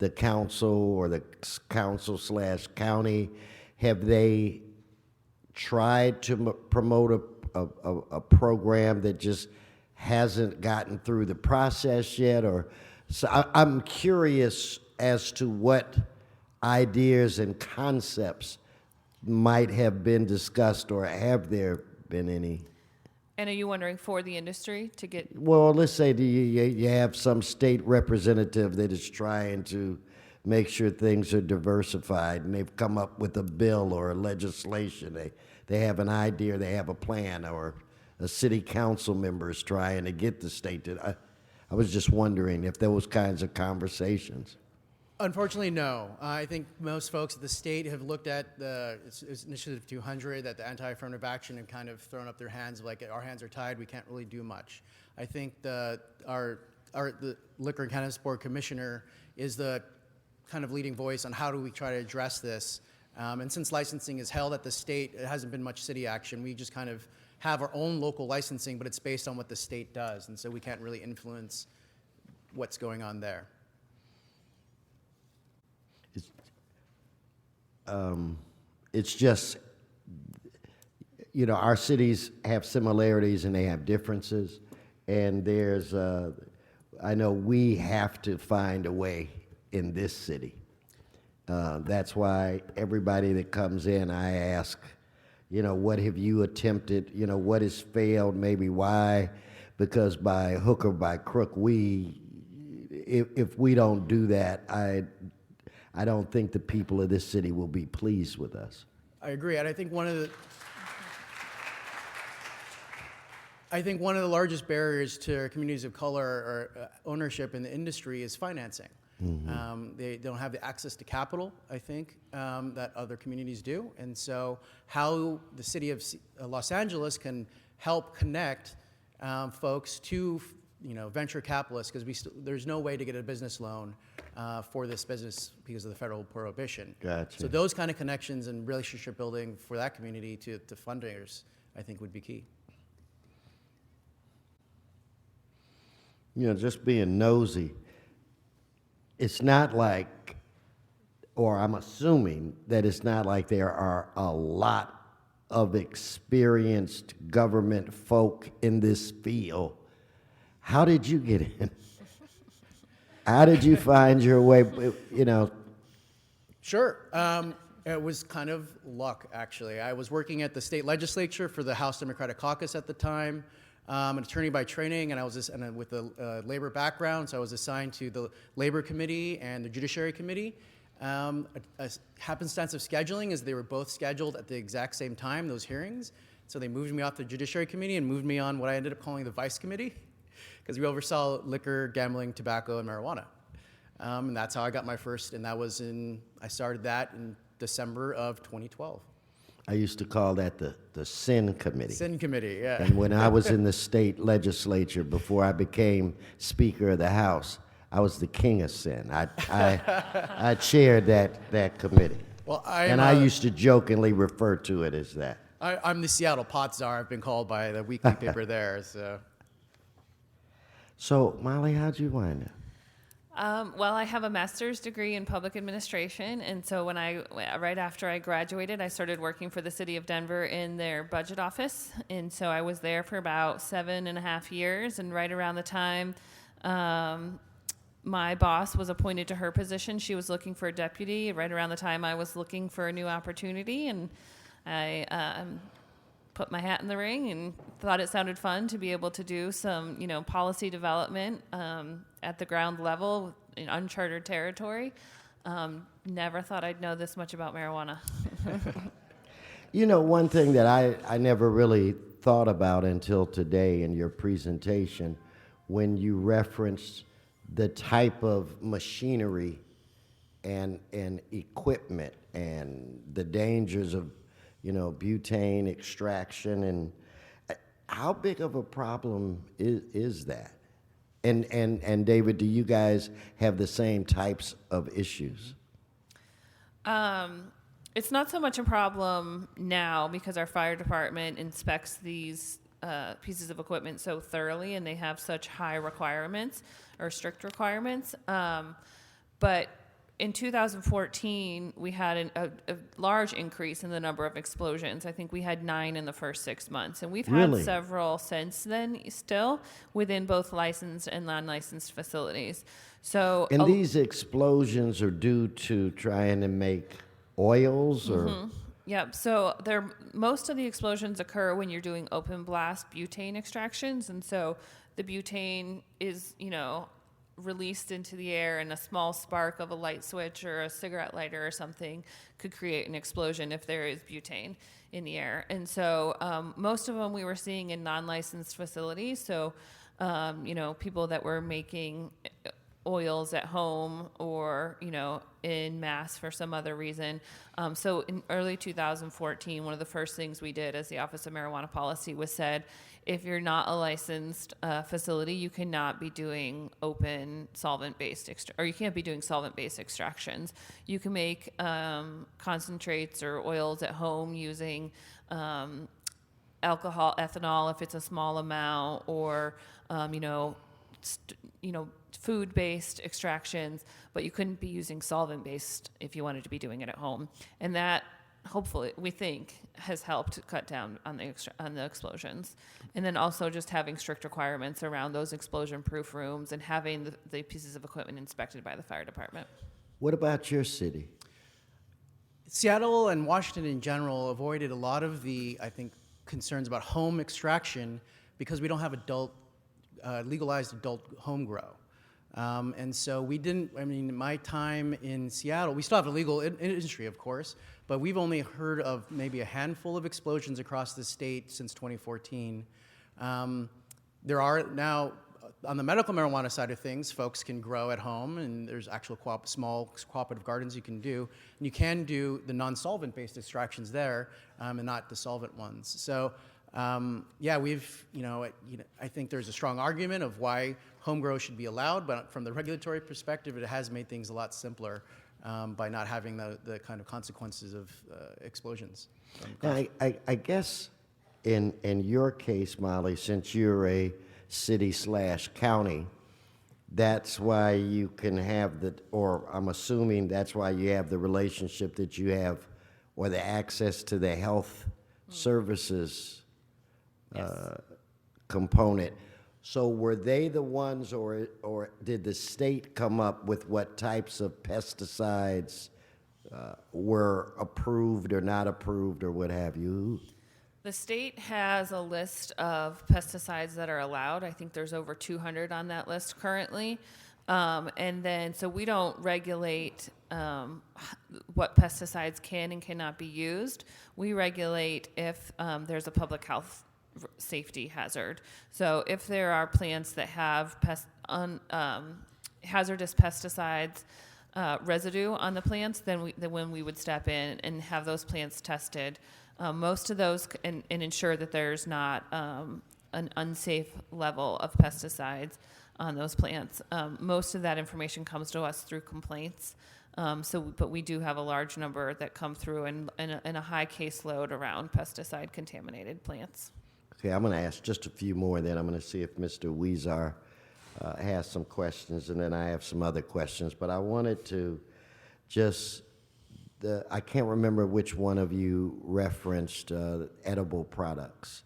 the council or the council/county, have they tried to promote a program that just hasn't gotten through the process yet? Or so I'm curious as to what ideas and concepts might have been discussed, or have there been any? And are you wondering for the industry to get? Well, let's say you have some state representative that is trying to make sure things are diversified, and they've come up with a bill or a legislation. They have an idea, they have a plan, or a city council member is trying to get the state to. I was just wondering if those kinds of conversations. Unfortunately, no. I think most folks at the state have looked at it's Initiative 200, that the anti-affirmative action, and kind of thrown up their hands like, our hands are tied, we can't really do much. I think the Liquor and Cannabis Board Commissioner is the kind of leading voice on how do we try to address this. And since licensing is held at the state, it hasn't been much city action. We just kind of have our own local licensing, but it's based on what the state does, and so we can't really influence what's going on there. It's just, you know, our cities have similarities and they have differences, and there's, I know we have to find a way in this city. That's why everybody that comes in, I ask, you know, what have you attempted? You know, what has failed? Maybe why? Because by hook or by crook, if we don't do that, I don't think the people of this city will be pleased with us. I agree, and I think one of the largest barriers to communities of color or ownership in the industry is financing. Mm-hmm. They don't have the access to capital, I think, that other communities do, and so how the city of Los Angeles can help connect folks to, you know, venture capitalists, because there's no way to get a business loan for this business because of the federal prohibition. Gotcha. So those kind of connections and relationship building for that community to funders, I think, would be key. You know, just being nosy, it's not like, or I'm assuming that it's not like there are a lot of experienced government folk in this field. How did you get in? How did you find your way, you know? Sure. It was kind of luck, actually. I was working at the state legislature for the House Democratic Caucus at the time. I'm an attorney by training, and I was with a labor background, so I was assigned to the Labor Committee and the Judiciary Committee. A happenstance of scheduling is they were both scheduled at the exact same time, those hearings. So they moved me off the Judiciary Committee and moved me on what I ended up calling the Vice Committee, because we oversaw liquor, gambling, tobacco, and marijuana. And that's how I got my first, and I started that in December of 2012. I used to call that the Sin Committee. Sin Committee, yeah. And when I was in the state legislature, before I became Speaker of the House, I was the king of sin. I chaired that committee. Well, I used to jokingly refer to it as that. I'm the Seattle pot czar. I've been called by the weekly paper there. So, Molly, how'd you wind up? Well, I have a master's degree in public administration, and so right after I graduated, I started working for the city of Denver in their budget office, and so I was there for about 7.5 years, and right around the time my boss was appointed to her position, she was looking for a deputy, right around the time I was looking for a new opportunity, and I put my hat in the ring and thought it sounded fun to be able to do some, policy development at the ground level in uncharted territory. Never thought I'd know this much about marijuana. One thing that I never really thought about until today in your presentation, when you referenced the type of machinery and equipment and the dangers of butane extraction, and how big of a problem is that? And David, do you guys have the same types of issues? It's not so much a problem now because our fire department inspects these pieces of equipment so thoroughly, and they have such high requirements or strict requirements. But in 2014, we had a large increase in the number of explosions. I think we had 9 in the first 6 months. And we've had Really? several since then still within both licensed and non-licensed facilities. So And these explosions are due to trying to make oils or? Yep. So most of the explosions occur when you're doing open blast butane extractions, and so the butane is, released into the air, and a small spark of a light switch or a cigarette lighter or something could create an explosion if there is butane in the air. And so most of them we were seeing in non-licensed facilities. So people that were making oils at home or, in mass for some other reason. So in early 2014, one of the first things we did as the Office of Marijuana Policy was said, if you're not a licensed facility, you cannot be doing open solvent-based, or you can't be doing solvent-based extractions. You can make concentrates or oils at home using alcohol, ethanol, if it's a small amount, or, food-based extractions, but you couldn't be using solvent-based if you wanted to be doing it at home. And that, hopefully, we think, has helped cut down on the explosions. And then also just having strict requirements around those explosion-proof rooms and having the pieces of equipment inspected by the fire department. What about your city? Seattle and Washington in general avoided a lot of the, I think, concerns about home extraction because we don't have legalized adult home grow. And so we didn't, my time in Seattle, we still have a legal industry, of course, but we've only heard of maybe a handful of explosions across the state since 2014. There are now, on the medical marijuana side of things, folks can grow at home, and there's actual small cooperative gardens you can do. And you can do the non-solvent-based extractions there, and not the solvent ones. So, I think there's a strong argument of why home grow should be allowed, but from the regulatory perspective, it has made things a lot simpler by not having the kind of consequences of explosions. Now, I guess in your case, Molly, since you're a city/county, that's why you can have or I'm assuming that's why you have the relationship that you have, or the access to the health services component. So were they the ones, or did the state come up with what types of pesticides were approved or not approved or what have you? The state has a list of pesticides that are allowed. I think there's over 200 on that list currently. And then, so we don't regulate what pesticides can and cannot be used. We regulate if there's a public health safety hazard. So if there are plants that have hazardous pesticides residue on the plants, then when we would step in and have those plants tested. Most of those, and ensure that there's not an unsafe level of pesticides on those plants. Most of that information comes to us through complaints. But we do have a large number that come through and a high caseload around pesticide contaminated plants. Okay, I'm going to ask just a few more, then I'm going to see if Mr. Weezer has some questions, and then I have some other questions. But I wanted to I can't remember which one of you referenced edible products.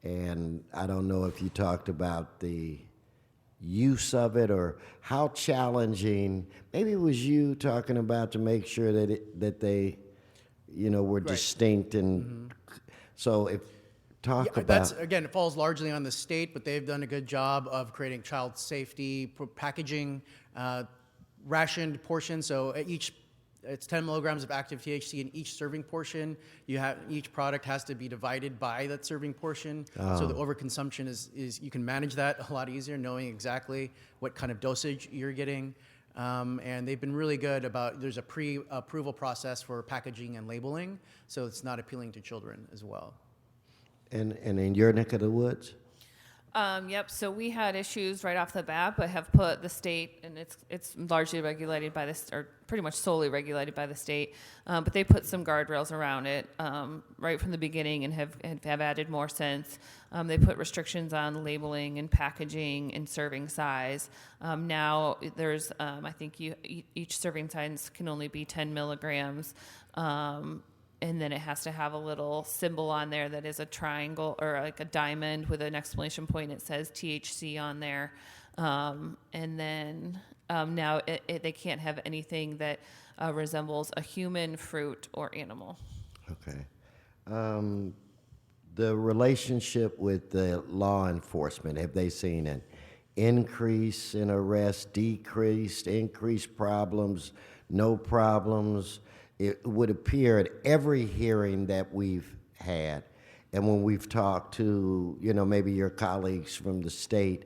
And I don't know if you talked about the use of it or how challenging, maybe it was you talking about to make sure that they, were distinct. And so if, talk about. That's, again, it falls largely on the state, but they've done a good job of creating child safety, packaging, rationed portions. So it's 10 milligrams of active THC in each serving portion. Each product has to be divided by that serving portion. So the overconsumption is you can manage that a lot easier, knowing exactly what kind of dosage you're getting. And they've been really good about, there's a pre-approval process for packaging and labeling, so it's not appealing to children as well. And in your neck of the woods? Yep, so we had issues right off the bat, but have put the state, and it's largely regulated by this, or pretty much solely regulated by the state, but they put some guardrails around it right from the beginning and have added more since. They put restrictions on labeling and packaging and serving size. Now there's, I think each serving size can only be 10 milligrams. And then it has to have a little symbol on there that is a triangle or like a diamond with an exclamation point. It says THC on there. And then now they can't have anything that resembles a human, fruit, or animal. Okay. The relationship with the law enforcement, have they seen an increase in arrests, decreased, increased problems, no problems? It would appear at every hearing that we've had, and when we've talked to, maybe your colleagues from the state,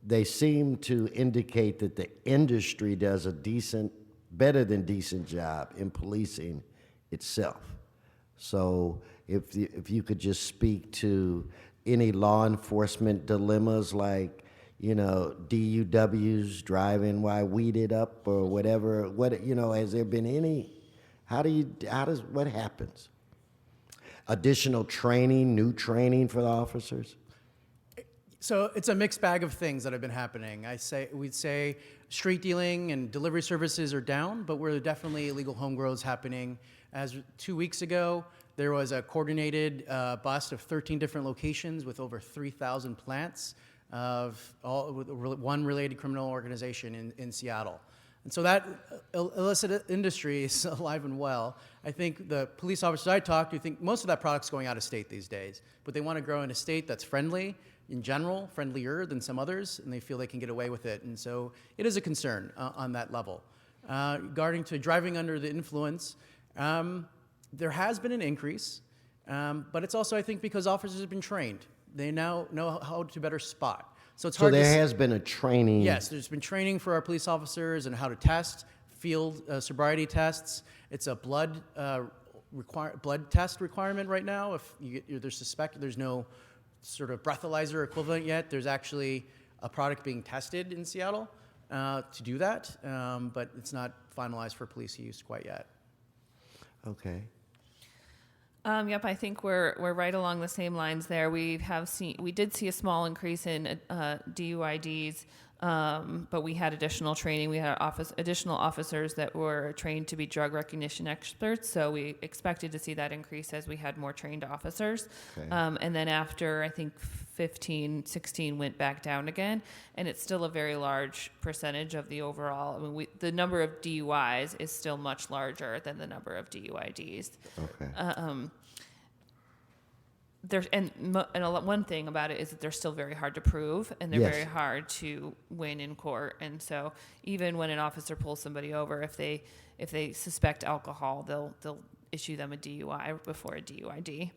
they seem to indicate that the industry does a better than decent job in policing itself. So if you could just speak to any law enforcement dilemmas like, DUWs driving while weeded up or whatever. Has there been any? What happens? Additional training, new training for the officers? So it's a mixed bag of things that have been happening. We'd say street dealing and delivery services are down, but we're definitely illegal home grows happening. As 2 weeks ago, there was a coordinated bust of 13 different locations with over 3,000 plants of one related criminal organization in Seattle. And so that illicit industry is alive and well. I think the police officers I talked to think most of that product's going out of state these days, but they want to grow in a state that's friendly, in general, friendlier than some others, and they feel they can get away with it. And so it is a concern on that level. Regarding to driving under the influence, there has been an increase, but it's also, I think, because officers have been trained. They now know how to better spot. So it's hard So to there has been a training. Yes, there's been training for our police officers and how to test, field sobriety tests. It's a blood test requirement right now. If there's no sort of breathalyzer equivalent yet. There's actually a product being tested in Seattle to do that, but it's not finalized for police use quite yet. Okay. Yep, I think we're right along the same lines there. We did see a small increase in DUIDs, but we had additional training. We had additional officers that were trained to be drug recognition experts, so we expected to see that increase as we had more trained officers. Okay. And then after, I think 15, 16 went back down again, and it's still a very large percentage of the overall. I mean, the number of DUIs is still much larger than the number of DUIDs. Okay. One thing about it is that they're still very hard to prove, and they're Yes. very hard to win in court. And so, even when an officer pulls somebody over, if they suspect alcohol, they'll issue them a DUI before a DUID.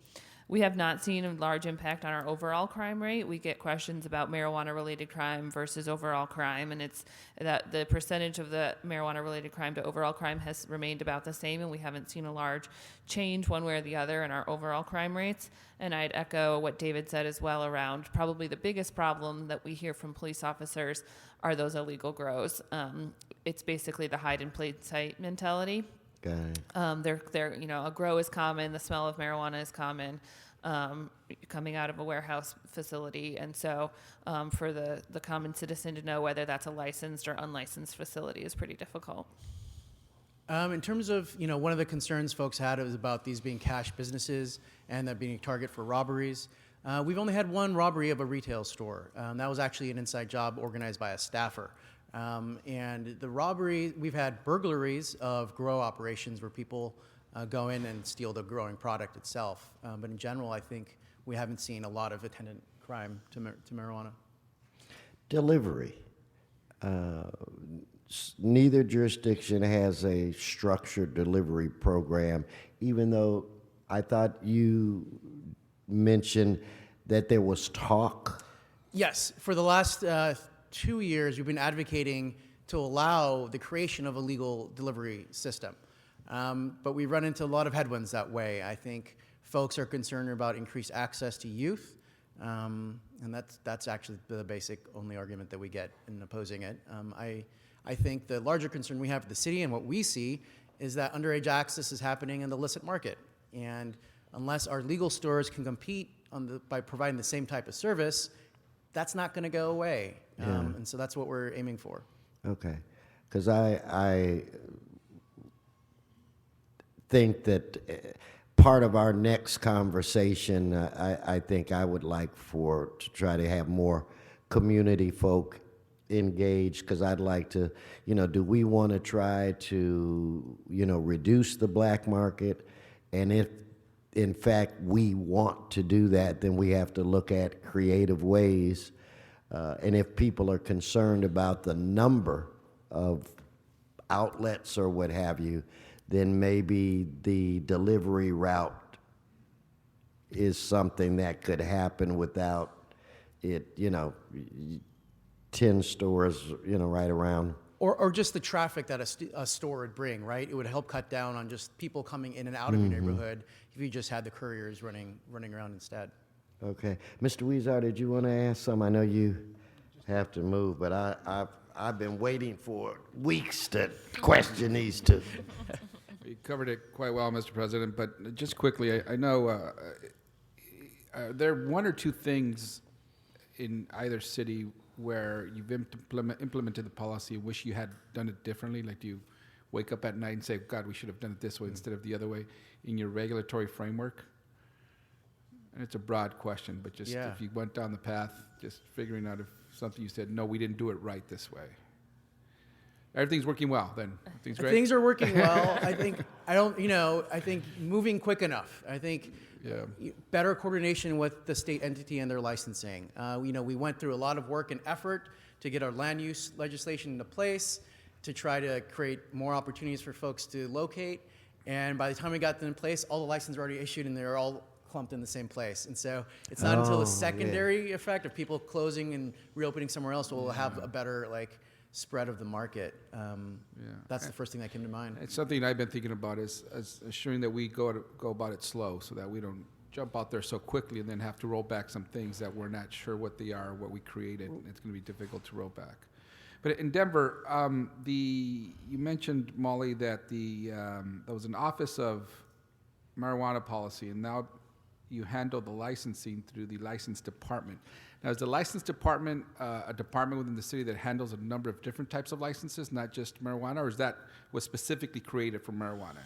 We have not seen a large impact on our overall crime rate. We get questions about marijuana-related crime versus overall crime, and it's that the percentage of the marijuana-related crime to overall crime has remained about the same, and we haven't seen a large change one way or the other in our overall crime rates. And I'd echo what David said as well around probably the biggest problem that we hear from police officers are those illegal grows. It's basically the hide in plain sight mentality. Got it. A grow is common, the smell of marijuana is common, coming out of a warehouse facility, and so for the common citizen to know whether that's a licensed or unlicensed facility is pretty difficult. In terms of, one of the concerns folks had was about these being cash businesses and that being a target for robberies. We've only had one robbery of a retail store. That was actually an inside job organized by a staffer. And the robbery, we've had burglaries of grow operations where people go in and steal the growing product itself. But in general, I think we haven't seen a lot of attendant crime to marijuana. Delivery. Neither jurisdiction has a structured delivery program, even though I thought you mentioned that there was talk. Yes, for the last 2 years, we've been advocating to allow the creation of a legal delivery system. But we run into a lot of headwinds that way. I think folks are concerned about increased access to youth. And that's actually the basic only argument that we get in opposing it. I think the larger concern we have at the city and what we see is that underage access is happening in the illicit market. And unless our legal stores can compete by providing the same type of service, that's not going to go away. And so that's what we're aiming for. Okay, because I think that part of our next conversation, I think I would like to try to have more community folk engaged, because I'd like to, do we want to try to, reduce the black market? And if, in fact, we want to do that, then we have to look at creative ways. And if people are concerned about the number of outlets or what have you, then maybe the delivery route is something that could happen without it, 10 stores, right around. Or just the traffic that a store would bring, right? It would help cut down on just people coming in and out of your neighborhood if you just had the couriers running around instead. Okay. Mr. Weezer, did you want to ask something? I know you have to move, but I've been waiting for weeks to question these two. You covered it quite well, Mr. President, but just quickly, I know there are one or two things in either city where you've implemented the policy and wish you had done it differently? Like, do you wake up at night and say, God, we should have done it this way instead of the other way in your regulatory framework? And it's a broad question, but just if you went down the path, just figuring out if something you said, no, we didn't do it right this way. Everything's working well, then. Everything's great? Things are working well. I think moving quick enough. I think better coordination with the state entity and their licensing. We went through a lot of work and effort to get our land use legislation into place, to try to create more opportunities for folks to locate. And by the time we got them in place, all the licenses were already issued and they were all clumped in the same place. And so it's not until the secondary effect of people closing and reopening somewhere else will have a better spread of the market. That's the first thing that came to mind. It's something I've been thinking about is assuring that we go about it slow so that we don't jump out there so quickly and then have to roll back some things that we're not sure what they are, what we created. It's going to be difficult to roll back. But in Denver, you mentioned, Molly, that there was an Office of Marijuana Policy, and now you handle the licensing through the license department. Now, is the license department a department within the city that handles a number of different types of licenses, not just marijuana, or is that was specifically created for marijuana?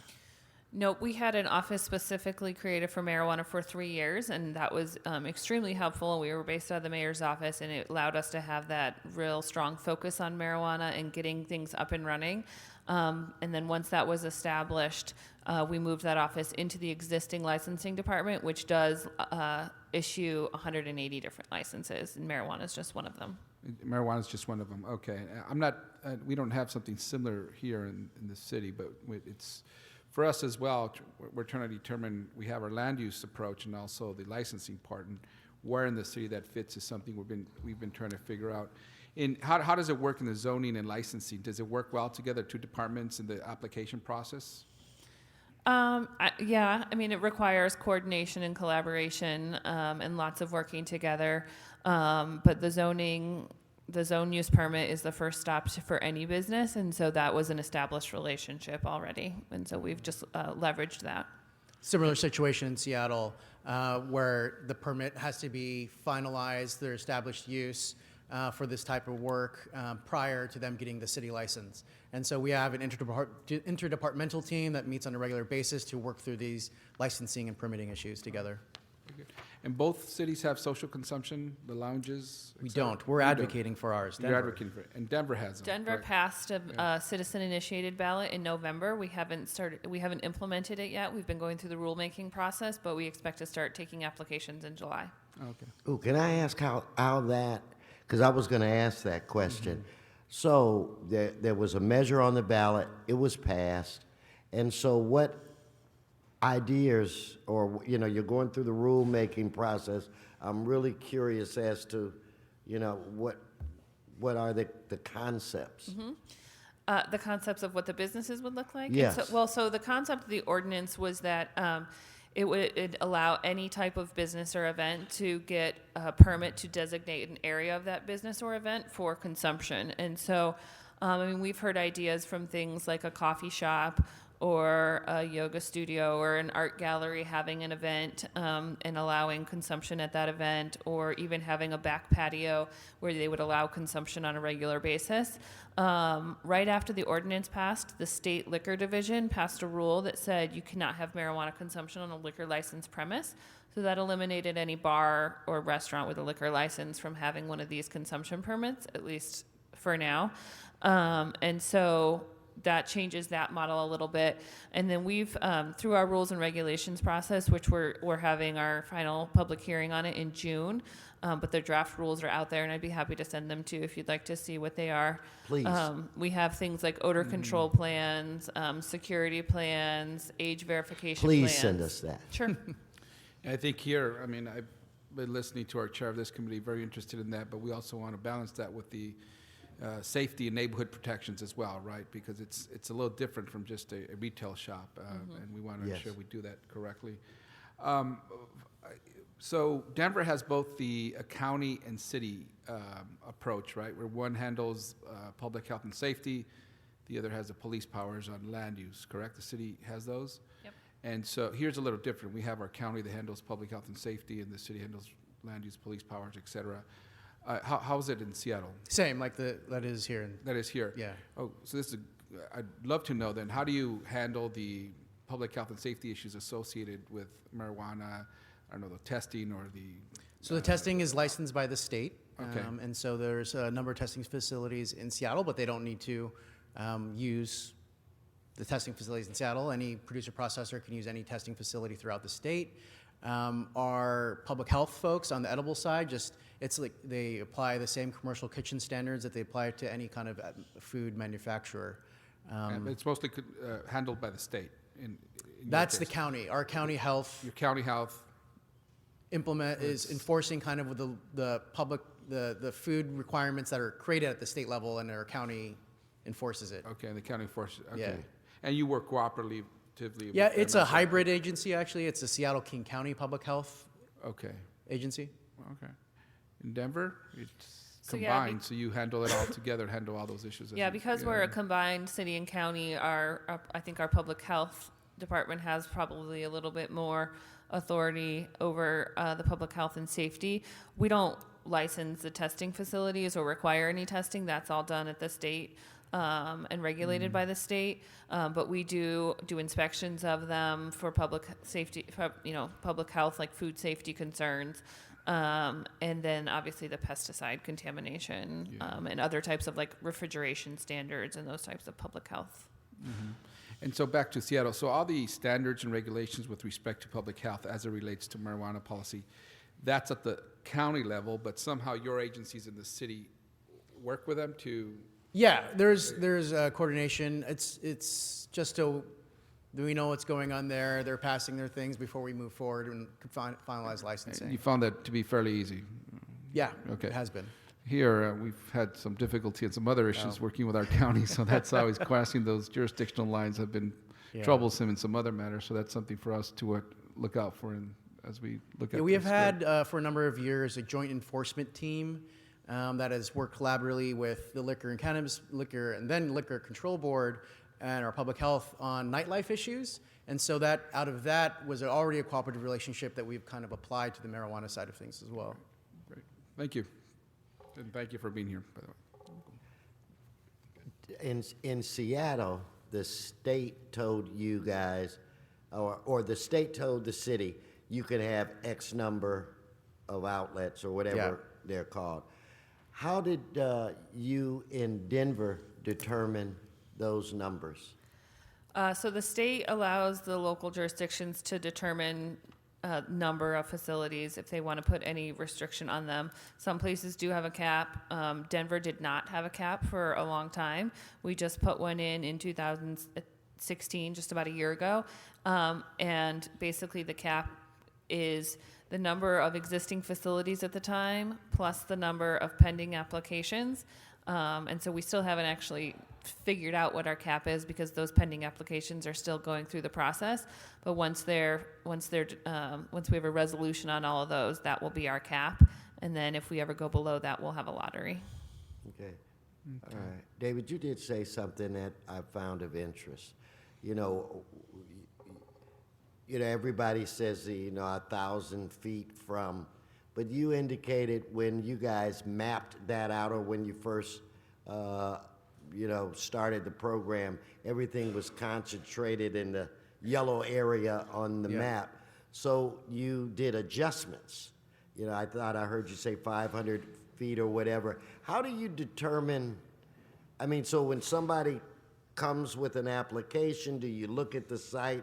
No, we had an office specifically created for marijuana for 3 years, and that was extremely helpful. We were based out of the mayor's office, and it allowed us to have that real strong focus on marijuana and getting things up and running. And then once that was established, we moved that office into the existing licensing department, which does issue 180 different licenses, and marijuana is just one of them. Marijuana is just one of them. Okay, I'm not. We don't have something similar here in the city, but it's for us as well. We're trying to determine. We have our land use approach and also the licensing part, and where in the city that fits is something we've been trying to figure out. How does it work in the zoning and licensing? Does it work well together, two departments in the application process? It requires coordination and collaboration and lots of working together. But the zone use permit is the first stop for any business, and so that was an established relationship already, and so we've just leveraged that. Similar situation in Seattle, where the permit has to be finalized, their established use for this type of work prior to them getting the city license. And so we have an interdepartmental team that meets on a regular basis to work through these licensing and permitting issues together. And both cities have social consumption, the lounges? We don't. We're advocating for ours. You're advocating for it. And Denver has them. Denver right? passed a citizen-initiated ballot in November. We haven't implemented it yet. We've been going through the rulemaking process, but we expect to start taking applications in July. Okay. Ooh, can I ask how that, because I was going to ask that question. Mm-hmm. So there was a measure on the ballot, it was passed, and so what ideas, or you're going through the rulemaking process, I'm really curious as to, what are the concepts? Mm-hmm. The concepts of what the businesses would look like? Yes. So the concept of the ordinance was that it would allow any type of business or event to get a permit to designate an area of that business or event for consumption. And so, I mean, we've heard ideas from things like a coffee shop or a yoga studio or an art gallery having an event and allowing consumption at that event, or even having a back patio where they would allow consumption on a regular basis. Right after the ordinance passed, the state liquor division passed a rule that said you cannot have marijuana consumption on a liquor license premise. So that eliminated any bar or restaurant with a liquor license from having one of these consumption permits, at least for now. And so that changes that model a little bit. And then we've, through our rules and regulations process, which we're having our final public hearing on it in June, but the draft rules are out there, and I'd be happy to send them to you if you'd like to see what they are. Please. We have things like odor control plans, security plans, age verification Please plans. send us that. Sure. I think here, I mean, I've been listening to our chair of this committee, very interested in that, but we also want to balance that with the safety and neighborhood protections as well, right? Because it's a little different from just a retail shop, and we want to Yes. ensure we do that correctly. So Denver has both the county and city approach, right? Where one handles public health and safety, the other has the police powers on land use, correct? The city has those? Yep. And so here's a little different. We have our county that handles public health and safety, and the city handles land use, police powers, et cetera. How is it in Seattle? Same, like that is here. That is here? Yeah. Oh, so this is, I'd love to know then, how do you handle the public health and safety issues associated with marijuana, I don't know, the testing or the... So the testing is licensed by the state. Okay. And so there's a number of testing facilities in Seattle, but they don't need to use the testing facilities in Seattle. Any producer processor can use any testing facility throughout the state. Our public health folks on the edible side, it's like they apply the same commercial kitchen standards that they apply to any kind of food manufacturer. And it's mostly handled by the state in your That's the case. county. Our county health Your county health, is enforcing kind of with the food requirements that are created at the state level, and our county enforces it. okay, and the county forces, okay. Yeah. And you work cooperatively with Yeah, them it's a as well? hybrid agency, actually. It's the Seattle King County Public Health Okay, Agency. okay. In Denver, it's So, yeah, combined, so you handle it all together, handle all those issues. as Yeah, you- because we're a combined city and county, I think our public health department has probably a little bit more authority over the public health and safety. We don't license the testing facilities or require any testing. That's all done at the state and regulated by the state. But we do inspections of them for public safety, public health, like food safety concerns. And then obviously the pesticide contamination and other types of like refrigeration standards and those types of public health. And so back to Seattle, so all the standards and regulations with respect to public health as it relates to marijuana policy, that's at the county level, but somehow your agencies in the city work with them to... Yeah, there's coordination. It's just we know what's going on there. They're passing their things before we move forward and finalize licensing. You found that to be fairly easy. Yeah, Okay. it has been. Here, we've had some difficulty and some other issues working with our county, so that's always crossing those jurisdictional lines have been Yeah. troublesome in some other matters, so that's something for us to look out for as we look at Yeah, we have this. had for a number of years a joint enforcement team that has worked collaboratively with the Liquor and Cannabis and then Liquor Control Board and our public health on nightlife issues. And so that out of that was already a cooperative relationship that we've kind of applied to the marijuana side of things as well. Great. Thank you. And thank you for being here, by the way. In Seattle, the state told you guys, or the state told the city, you can have X number of outlets or whatever they're called. How did you in Denver determine those numbers? So the state allows the local jurisdictions to determine number of facilities if they want to put any restriction on them. Some places do have a cap. Denver did not have a cap for a long time. We just put one in 2016, just about a year ago. And basically the cap is the number of existing facilities at the time plus the number of pending applications. And so we still haven't actually figured out what our cap is because those pending applications are still going through the process. But once we have a resolution on all of those, that will be our cap. And then if we ever go below that, we'll have a lottery. Okay. All right. David, you did say something that I found of interest. You know, everybody says, 1,000 feet from, but you indicated when you guys mapped that out or when you first, started the program, everything was concentrated in the yellow area on the map. So you did adjustments. I thought I heard you say 500 feet or whatever. How do you determine, so when somebody comes with an application, do you look at the site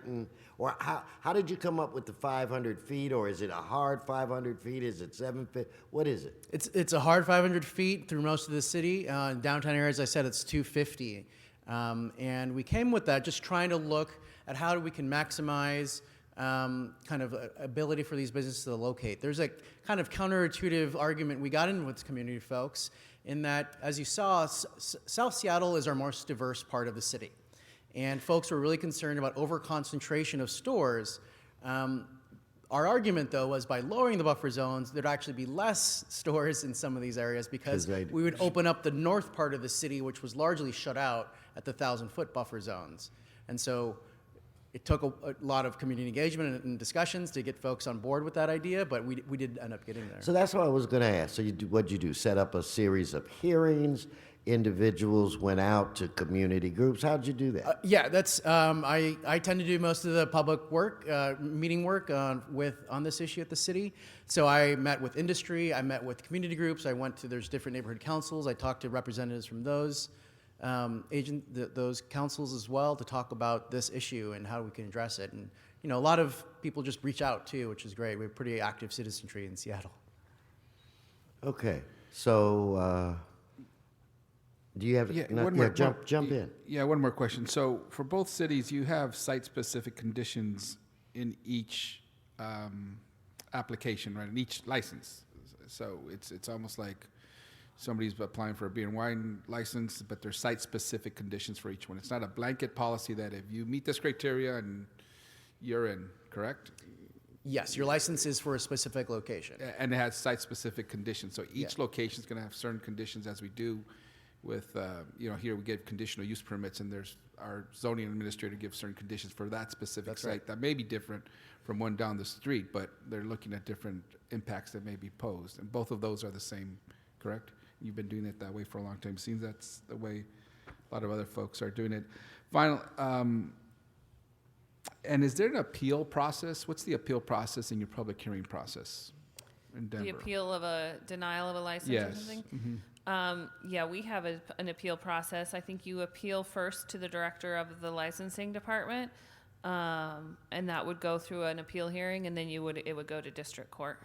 or how did you come up with the 500 feet, or is it a hard 500 feet? Is it 7 feet? What is it? It's a hard 500 feet through most of the city. In downtown areas, I said it's 250. And we came with that just trying to look at how we can maximize kind of ability for these businesses to locate. There's a kind of counterintuitive argument we got in with community folks in that, as you saw, South Seattle is our most diverse part of the city. And folks were really concerned about over-concentration of stores. Our argument, though, was by lowering the buffer zones, there'd actually be less stores in some of these areas because we would open up the north part of the city, which was largely shut out at the 1,000-foot buffer zones. And so it took a lot of community engagement and discussions to get folks on board with that idea, but we did end up getting there. So that's what I was going to ask. So what'd you do? Set up a series of hearings? Individuals went out to community groups? How'd you do that? That's I tend to do most of the public work, meeting work on this issue at the city. So I met with industry, I met with community groups, there's different neighborhood councils. I talked to representatives from those those councils as well to talk about this issue and how we can address it. And a lot of people just reach out too, which is great. We have pretty active citizenry in Seattle. Okay, so do you have jump in? Yeah, one more question. So for both cities, you have site-specific conditions in each application, right? In each license. So it's almost like somebody's applying for a beer and wine license, but there's site-specific conditions for each one. It's not a blanket policy that if you meet this criteria and you're in, correct? Yes, your license is for a specific location. And it has site-specific conditions. So each location is going to have certain conditions, as we do with, here we give conditional use permits, and there's our zoning administrator gives certain conditions for that specific site that may be different from one down the street, but they're looking at different impacts that may be posed. And both of those are the same, correct? You've been doing it that way for a long time. It seems that's the way a lot of other folks are doing it. Final, and is there an appeal process? What's the appeal process in your public hearing process in Denver? The appeal of a denial of a license or something? Mm-hmm. We have an appeal process. I think you appeal first to the director of the licensing department, and that would go through an appeal hearing, and then it would go to district court.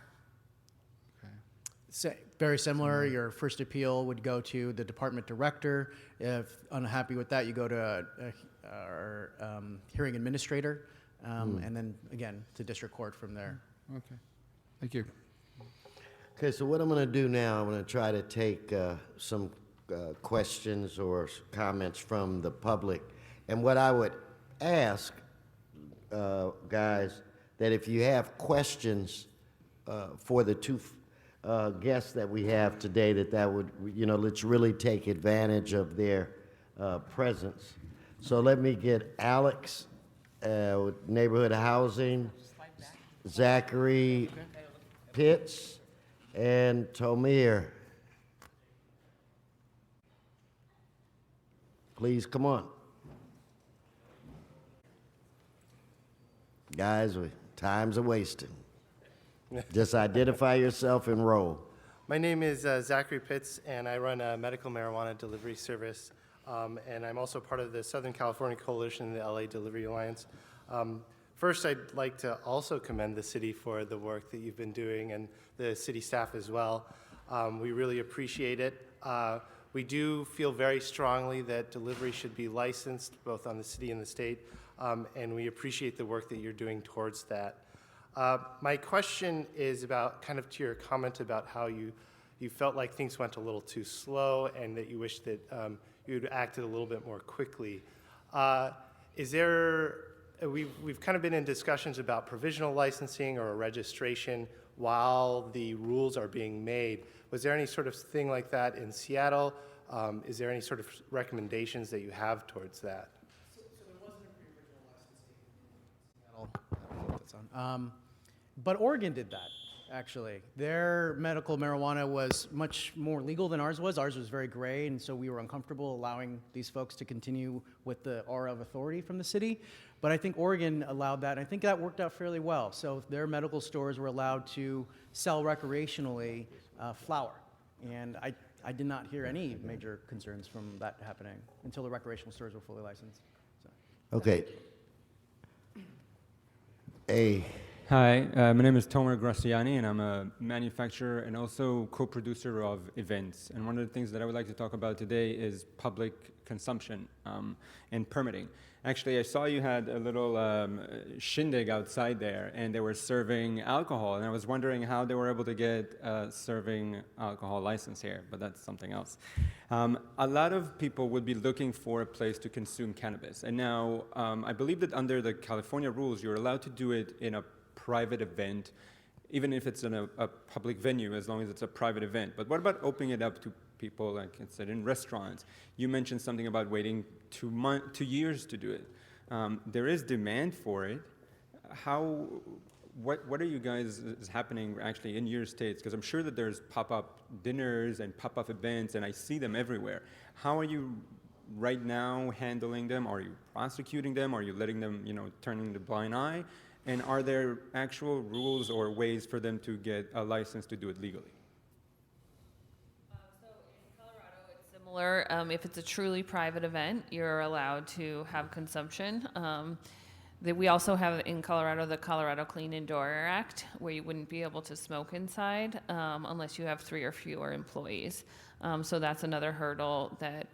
Very similar. Your first appeal would go to the department director. If unhappy with that, you go to our hearing administrator, and then again to district court from there. Okay, thank you. Okay, so what I'm going to do now, I'm going to try to take some questions or comments from the public. And what I would ask, guys, that if you have questions for the two guests that we have today, that would, let's really take advantage of their presence. So let me get Alex with Neighborhood Housing, Zachary Pitts, and Tomir. Please come on. Guys, time's a wasting. Just identify yourself and roll. My name is Zachary Pitts, and I run a medical marijuana delivery service. And I'm also part of the Southern California Coalition, the LA Delivery Alliance. First, I'd like to also commend the city for the work that you've been doing, and the city staff as well. We really appreciate it. We do feel very strongly that delivery should be licensed, both on the city and the state, and we appreciate the work that you're doing towards that. My question is about kind of to your comment about how you felt like things went a little too slow and that you wish that you'd acted a little bit more quickly. We've kind of been in discussions about provisional licensing or registration while the rules are being made. Was there any sort of thing like that in Seattle? Is there any sort of recommendations that you have towards that? So there wasn't a pre-original licensing in Seattle. I don't know if that's on. But Oregon did that, actually. Their medical marijuana was much more legal than ours was. Ours was very gray, and so we were uncomfortable allowing these folks to continue with the aura of authority from the city. But I think Oregon allowed that, and I think that worked out fairly well. So their medical stores were allowed to sell recreationally flower. And I did not hear any major concerns from that happening until the recreational stores were fully licensed. So. Okay. Hi, my name is Tomer Graciani, and I'm a manufacturer and also co-producer of events. And one of the things that I would like to talk about today is public consumption and permitting. Actually, I saw you had a little shindig outside there, and they were serving alcohol, and I was wondering how they were able to get a serving alcohol license here, but that's something else. A lot of people would be looking for a place to consume cannabis, and now I believe that under the California rules, you're allowed to do it in a private event, even if it's in a public venue, as long as it's a private event. But what about opening it up to people, like I said, in restaurants? You mentioned something about waiting 2 years to do it. There is demand for it. What are you guys is happening actually in your states? Because I'm sure that there's pop-up dinners and pop-up events, and I see them everywhere. How are you right now handling them? Are you prosecuting them? Are you letting them, turning the blind eye? And are there actual rules or ways for them to get a license to do it legally? So in Colorado, it's similar. If it's a truly private event, you're allowed to have consumption. We also have in Colorado the Colorado Clean Indoor Air Act, where you wouldn't be able to smoke inside unless you have 3 or fewer employees. So that's another hurdle that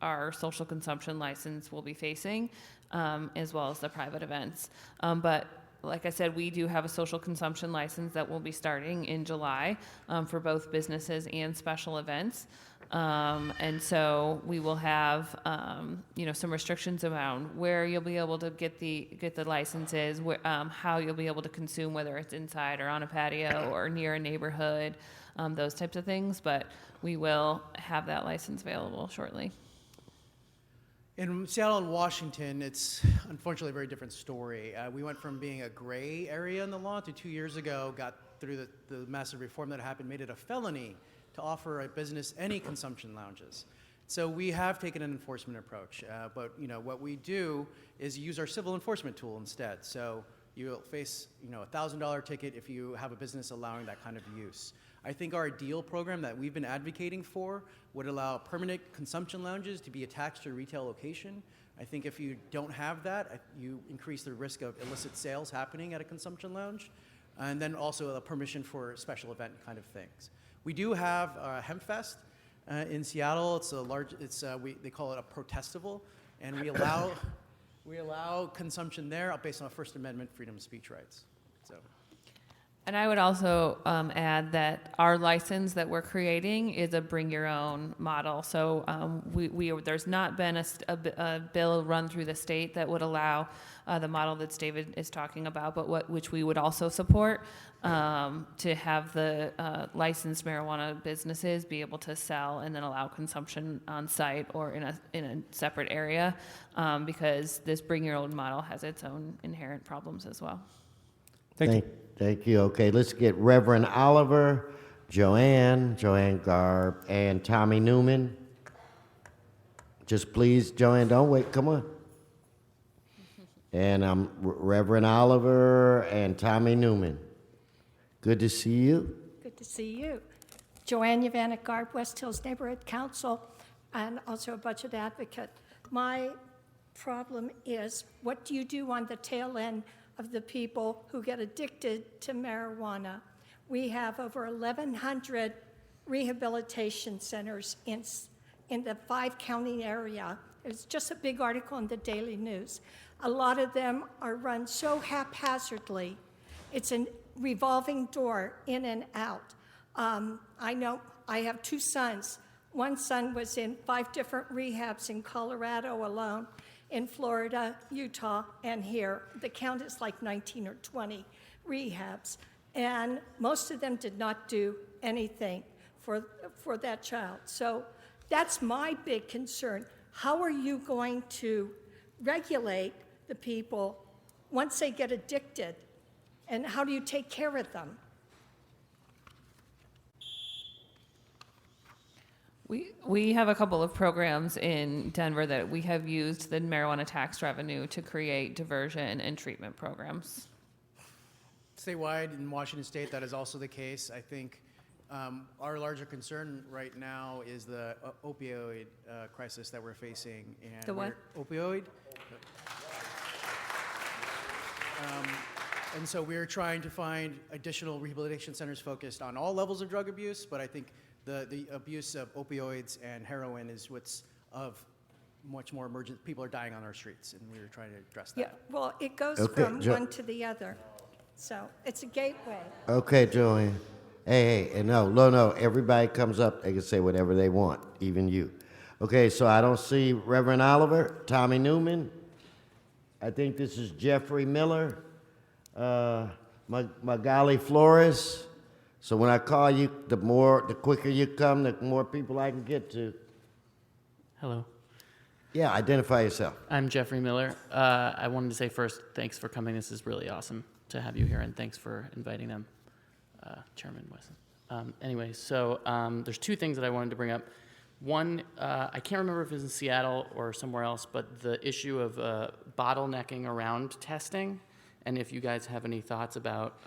our social consumption license will be facing, as well as the private events. But like I said, we do have a social consumption license that will be starting in July for both businesses and special events. And so we will have, some restrictions around where you'll be able to get the licenses, how you'll be able to consume, whether it's inside or on a patio or near a neighborhood, those types of things. But we will have that license available shortly. In Seattle and Washington, it's unfortunately a very different story. We went from being a gray area in the law to 2 years ago, got through the massive reform that happened, made it a felony to offer a business any consumption lounges. So we have taken an enforcement approach, but what we do is use our civil enforcement tool instead. So you'll face a $1,000 ticket if you have a business allowing that kind of use. I think our deal program that we've been advocating for would allow permanent consumption lounges to be attached to a retail location. I think if you don't have that, you increase the risk of illicit sales happening at a consumption lounge, and then also a permission for special event kind of things. We do have HempFest in Seattle. It's they call it a protestival, and we allow consumption there based on First Amendment freedom of speech rights. So. And I would also add that our license that we're creating is a bring your own model. So there's not been a bill run through the state that would allow the model that David is talking about, but which we would also support to have the licensed marijuana businesses be able to sell and then allow consumption on site or in a separate area, because this bring your own model has its own inherent problems as well. Thank you. Okay, let's get Reverend Oliver, Joanne Garb, and Tommy Newman. Just please, Joanne, don't wait. Come on. And Reverend Oliver and Tommy Newman. Good to see you. Good to see you. Joanne Yvanek Garb, West Hills Neighborhood Council, and also a budget advocate. My problem is, what do you do on the tail end of the people who get addicted to marijuana? We have over 1,100 rehabilitation centers in the 5-county area. There's just a big article in the Daily News. A lot of them are run so haphazardly. It's a revolving door in and out. I know I have 2 sons. One son was in 5 different rehabs in Colorado alone, in Florida, Utah, and here. The count is like 19 or 20 rehabs. And most of them did not do anything for that child. So that's my big concern. How are you going to regulate the people once they get addicted? And how do you take care of them? We have a couple of programs in Denver that we have used the marijuana tax revenue to create diversion and treatment programs. Statewide in Washington State, that is also the case. I think our larger concern right now is the opioid crisis that we're facing. And The what? Opioid. And so we're trying to find additional rehabilitation centers focused on all levels of drug abuse, but I think the abuse of opioids and heroin is what's of much more emergent. People are dying on our streets, and we were trying to address that. Yeah, well, it goes Okay, from one to the other. So it's a gateway. Okay, Joanne. Hey, no, everybody comes up, they can say whatever they want, even you. Okay, so I don't see Reverend Oliver, Tommy Newman. I think this is Jeffrey Miller, Magali Flores. So when I call you, the quicker you come, the more people I can get to. Hello, Yeah, identify yourself. I'm Jeffrey Miller. I wanted to say first, thanks for coming. This is really awesome to have you here, and thanks for inviting them, Chairman Wesson. Anyway, so there's 2 things that I wanted to bring up. One, I can't remember if it was in Seattle or somewhere else, but the issue of bottlenecking around testing, and if you guys have any thoughts about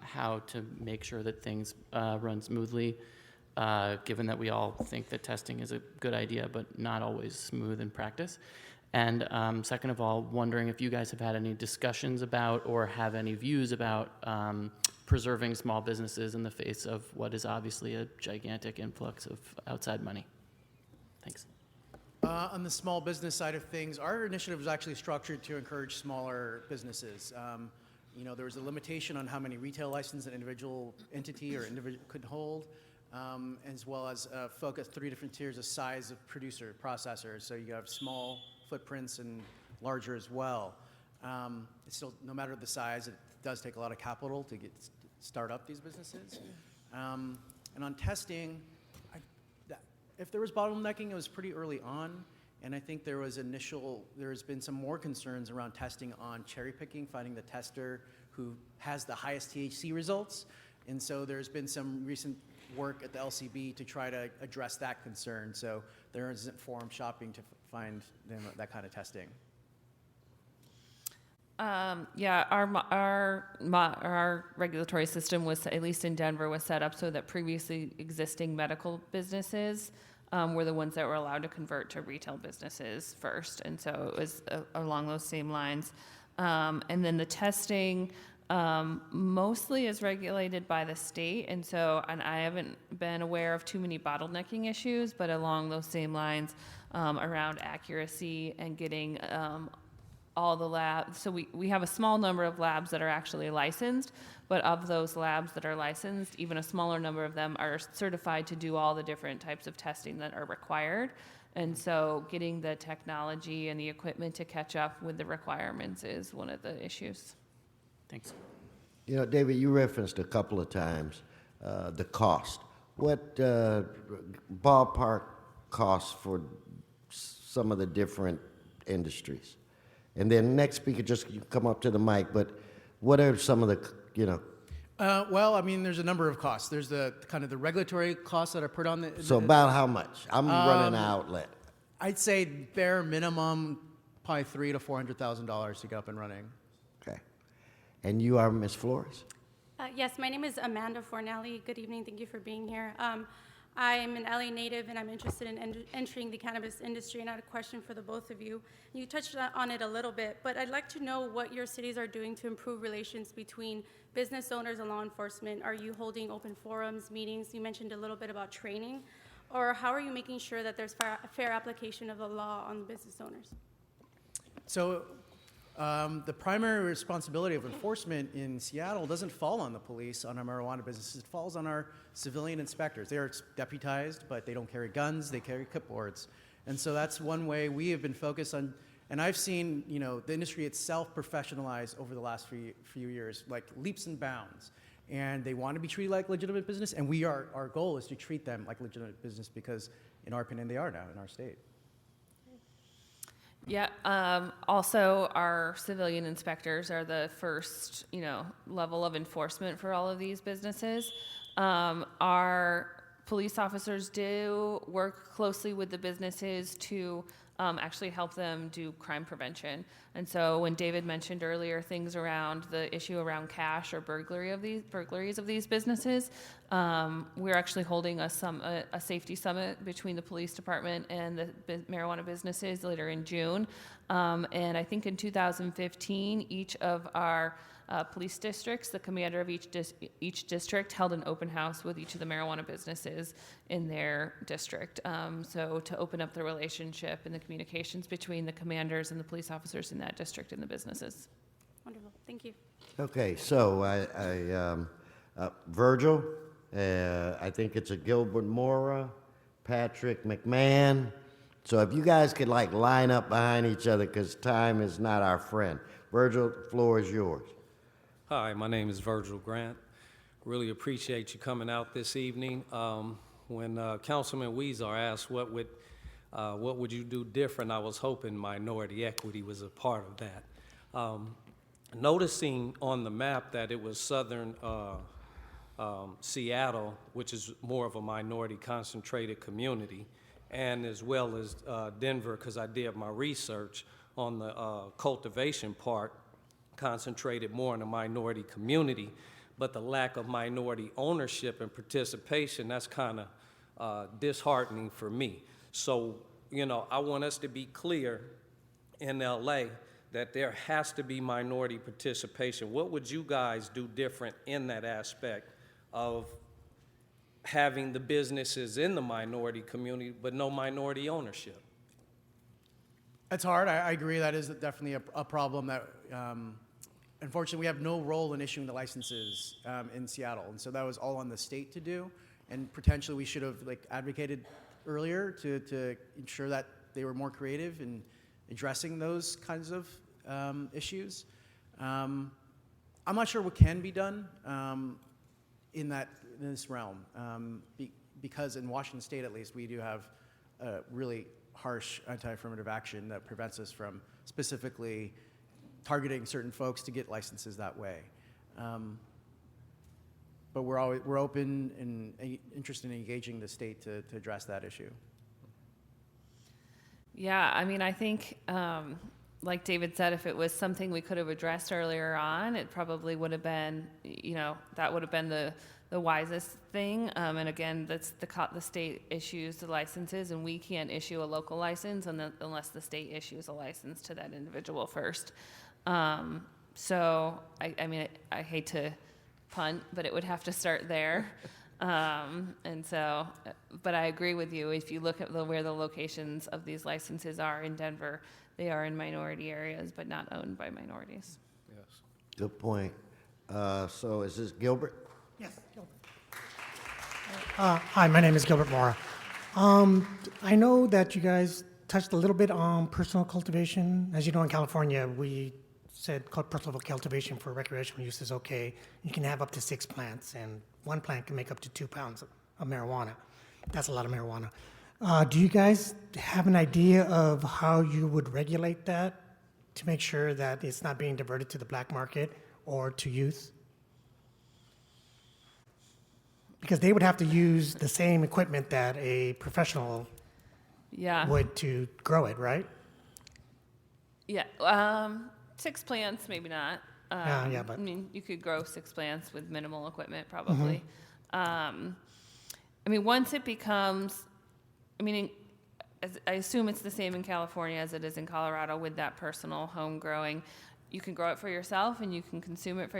how to make sure that things run smoothly, given that we all think that testing is a good idea, but not always smooth in practice. And second of all, wondering if you guys have had any discussions about or have any views about preserving small businesses in the face of what is obviously a gigantic influx of outside money. Thanks. On the small business side of things, our initiative was actually structured to encourage smaller businesses. There was a limitation on how many retail licenses an individual entity or individual could hold, as well as focus 3 different tiers of size of producer, processors. So you have small footprints and larger as well. It's still, no matter the size, it does take a lot of capital to start up these businesses. And on testing, if there was bottlenecking, it was pretty early on, and I think there's been some more concerns around testing on cherry picking, finding the tester who has the highest THC results, and so there's been some recent work at the LCB to try to address that concern, so there isn't forum shopping to find that kind of testing. Yeah, our regulatory system was, at least in Denver, was set up so that previously existing medical businesses were the ones that were allowed to convert to retail businesses first, and so it was along those same lines. And then the testing mostly is regulated by the state, and I haven't been aware of too many bottlenecking issues, but along those same lines around accuracy and getting all the labs. So we have a small number of labs that are actually licensed, but of those labs that are licensed, even a smaller number of them are certified to do all the different types of testing that are required. And so getting the technology and the equipment to catch up with the requirements is one of the issues. Thanks. David, you referenced a couple of times the cost. What ballpark costs for some of the different industries? And then next speaker, just come up to the mic, but what are some of the, there's a number of costs. There's the kind of the regulatory costs that are put on the... So about how much? I'm running an outlet. I'd say bare minimum, probably $300,000 to $400,000 to get up and running. Okay. And you are Ms. Flores? Yes, my name is Amanda Fornelli. Good evening. Thank you for being here. I'm an LA native, and I'm interested in entering the cannabis industry, and I had a question for the both of you. You touched on it a little bit, but I'd like to know what your cities are doing to improve relations between business owners and law enforcement. Are you holding open forums, meetings? You mentioned a little bit about training. Or how are you making sure that there's fair application of the law on business owners? So The primary responsibility of enforcement in Seattle doesn't fall on the police, on our marijuana businesses. It falls on our civilian inspectors. They are deputized, but they don't carry guns. They carry clipboards. And so that's one way we have been focused on. And I've seen, the industry itself professionalize over the last few years, like leaps and bounds. And they want to be treated like legitimate business. And our goal is to treat them like legitimate business because, in our opinion, they are now in our state. Yeah. Also, our civilian inspectors are the first, level of enforcement for all of these businesses. Our police officers do work closely with the businesses to actually help them do crime prevention. And so when David mentioned earlier things around the issue around cash or burglaries of these businesses, we're actually holding a safety summit between the police department and the marijuana businesses later in June. And I think in 2015, each of our police districts, the commander of each district held an open house with each of the marijuana businesses in their district. So to open up the relationship and the communications between the commanders and the police officers in that district and the businesses. Wonderful. Thank you. Okay, so Virgil, I think it's a Gilbert Mora, Patrick McMahon. So if you guys could line up behind each other because time is not our friend. Virgil, the floor is yours. Hi, my name is Virgil Grant. Really appreciate you coming out this evening. When Councilman Weezer asked what would you do different, I was hoping minority equity was a part of that. Noticing on the map that it was southern Seattle, which is more of a minority concentrated community, and as well as Denver, because I did my research on the cultivation part, concentrated more in a minority community, but the lack of minority ownership and participation, that's kind of disheartening for me. So, I want us to be clear in LA that there has to be minority participation. What would you guys do different in that aspect of having the businesses in the minority community, but no minority ownership? It's hard. I agree. That is definitely a problem that, unfortunately, we have no role in issuing the licenses in Seattle. And so that was all on the state to do. And potentially we should have advocated earlier to ensure that they were more creative in addressing those kinds of issues. I'm not sure what can be done in this realm because in Washington State, at least, we do have really harsh anti-affirmative action that prevents us from specifically targeting certain folks to get licenses that way. But we're open and interested in engaging the state to address that issue. Yeah, I think, like David said, if it was something we could have addressed earlier on, it probably would have been, that would have been the wisest thing. And again, that's the state issues the licenses, and we can't issue a local license unless the state issues a license to that individual first. So, I hate to punt, but it would have to start there. And so, but I agree with you. If you look at where the locations of these licenses are in Denver, they are in minority areas, but not owned by minorities. Yes. Good point. So is this Gilbert? Yes, Gilbert. Hi, my name is Gilbert Mora. I know that you guys touched a little bit on personal cultivation. As you know, in California, we said personal cultivation for recreational use is okay. You can have up to 6 plants, and 1 plant can make up to 2 pounds of marijuana. That's a lot of marijuana. Do you guys have an idea of how you would regulate that to make sure that it's not being diverted to the black market or to youth? Because they would have to use the same equipment that a professional would to grow it, right? Yeah. 6 plants, maybe not. But you could grow 6 plants with minimal equipment, probably. Once it becomes, I assume it's the same in California as it is in Colorado with that personal home growing. You can grow it for yourself and you can consume it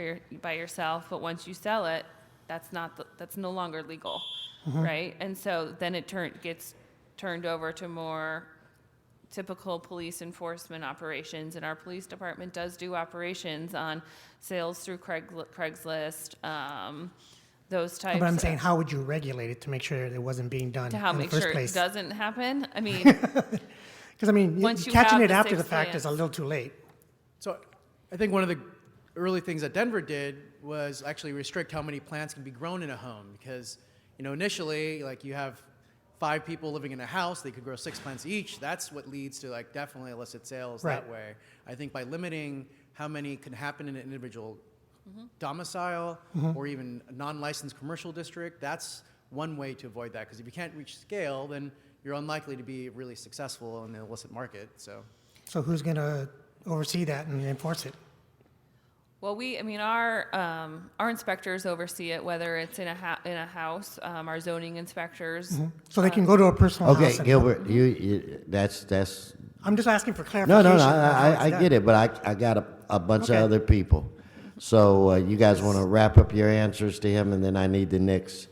by yourself, but once you sell it, that's no longer legal, right? And so then it gets turned over to more typical police enforcement operations, and our police department does do operations on sales through Craigslist, those types. But I'm saying, how would you regulate it to make sure that it wasn't being done To how in the make first sure place? it doesn't happen. I mean, Because I mean, Once you catching have it the after the sixth fact is a chance. little too late. So I think one of the early things that Denver did was actually restrict how many plants can be grown in a home, because, you know, initially, like, you have 5 people living in a house, they could grow 6 plants each. That's what leads to, like, definitely illicit sales Right. that way. I think by limiting how many can happen in an individual domicile or even a non-licensed commercial district, that's one way to avoid that. Because if you can't reach scale, then you're unlikely to be really successful in the illicit market. So So who's going to oversee that and enforce it? well, our inspectors oversee it, whether it's in a house, our zoning inspectors. So they can go to a personal Okay, house. And, Gilbert, that's, I'm just asking for no, clarification. no, no, on how I it's get done. it, but I got a bunch of Okay. other people. So you guys want to wrap up your answers to him, and then I need the next.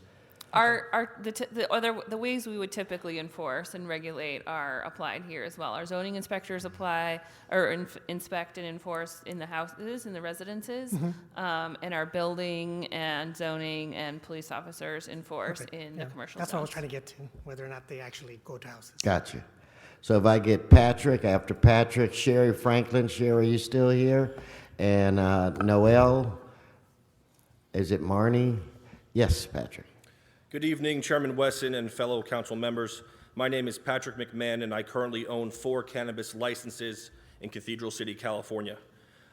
The ways we would typically enforce and regulate are applied here as well. Our zoning inspectors apply or inspect and enforce in the houses, in the residences, and our building and zoning and police officers enforce Okay, in yeah. the commercial That's what I was zones. trying to get to, whether or not they actually go to houses. Gotcha. So if I get Patrick, after Patrick, Sherry Franklin. Sherry, you still here? And Noel, is it Marnie? Yes, Patrick. Good evening, Chairman Wesson and fellow council members. My name is Patrick McMahon, and I currently own 4 cannabis licenses in Cathedral City, California.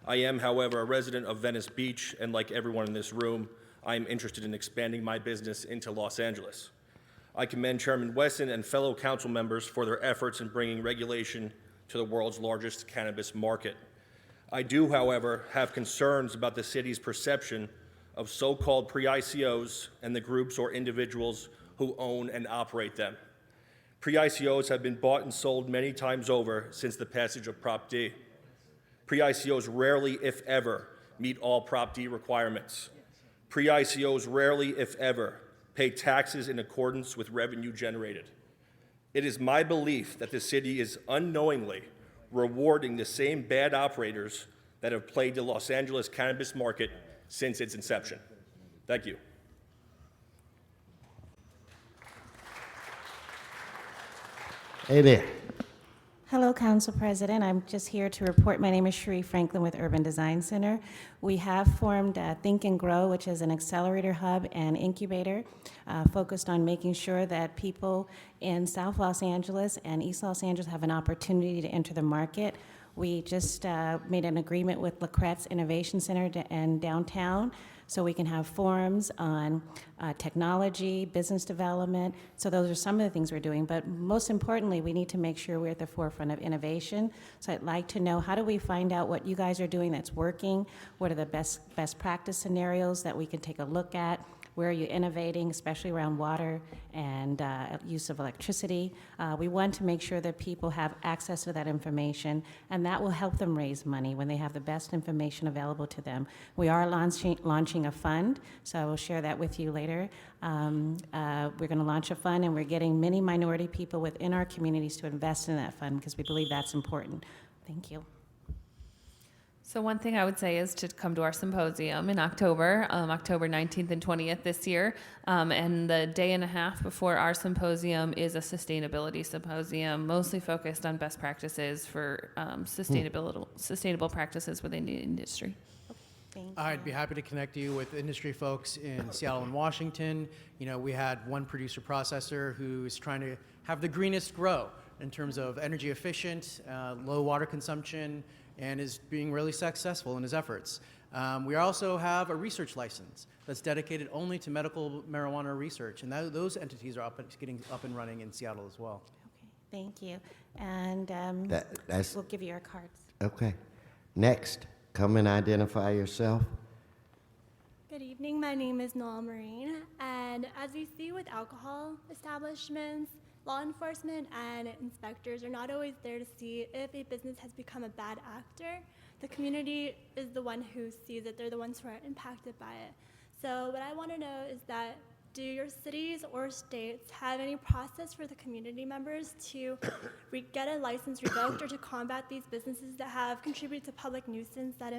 I am, however, a resident of Venice Beach, and like everyone in this room, I am interested in expanding my business into Los Angeles. I commend Chairman Wesson and fellow council members for their efforts in bringing regulation to the world's largest cannabis market. I do, however, have concerns about the city's perception of so-called pre-ICOs and the groups or individuals who own and operate them. Pre-ICOs have been bought and sold many times over since the passage of Prop D. Pre-ICOs rarely, if ever, meet all Prop D requirements. Pre-ICOs rarely, if ever, pay taxes in accordance with revenue generated. It is my belief that the city is unknowingly rewarding the same bad operators that have plagued the Los Angeles cannabis market since its inception. Thank you. Hey there. Hello, Council President. I'm just here to report. My name is Cherie Franklin with Urban Design Center. We have formed Think and Grow, which is an accelerator hub and incubator focused on making sure that people in South Los Angeles and East Los Angeles have an opportunity to enter the market. We just made an agreement with LaCretz Innovation Center and downtown, so we can have forums on technology, business development. So those are some of the things we're doing. But most importantly, we need to make sure we're at the forefront of innovation. So I'd like to know, how do we find out what you guys are doing that's working? What are the best practice scenarios that we can take a look at? Where are you innovating, especially around water and use of electricity? We want to make sure that people have access to that information, and that will help them raise money when they have the best information available to them. We are launching a fund, so I will share that with you later. We're going to launch a fund, and we're getting many minority people within our communities to invest in that fund because we believe that's important. Thank you. So one thing I would say is to come to our symposium in October, October 19th and 20th this year. And the day and a half before our symposium is a sustainability symposium, mostly focused on best practices for sustainable practices within the industry. Thank you. I'd be happy to connect you with industry folks in Seattle and Washington. You know, we had one producer processor who's trying to have the greenest grow in terms of energy efficient, low water consumption, and is being really successful in his efforts. We also have a research license that's dedicated only to medical marijuana research, and those entities are getting up and running in Seattle as well. Okay, thank you. And we'll give you our cards. Okay. Next, come and identify yourself. Good evening, my name is Noel Marine, and as we see with alcohol establishments, law enforcement and inspectors are not always there to see if a business has become a bad actor. The community is the one who sees it. They're the ones who are impacted by it. So what I want to know is that, do your cities or states have any process for the community members to get a license revoked or to combat these businesses that have contributed to public nuisance that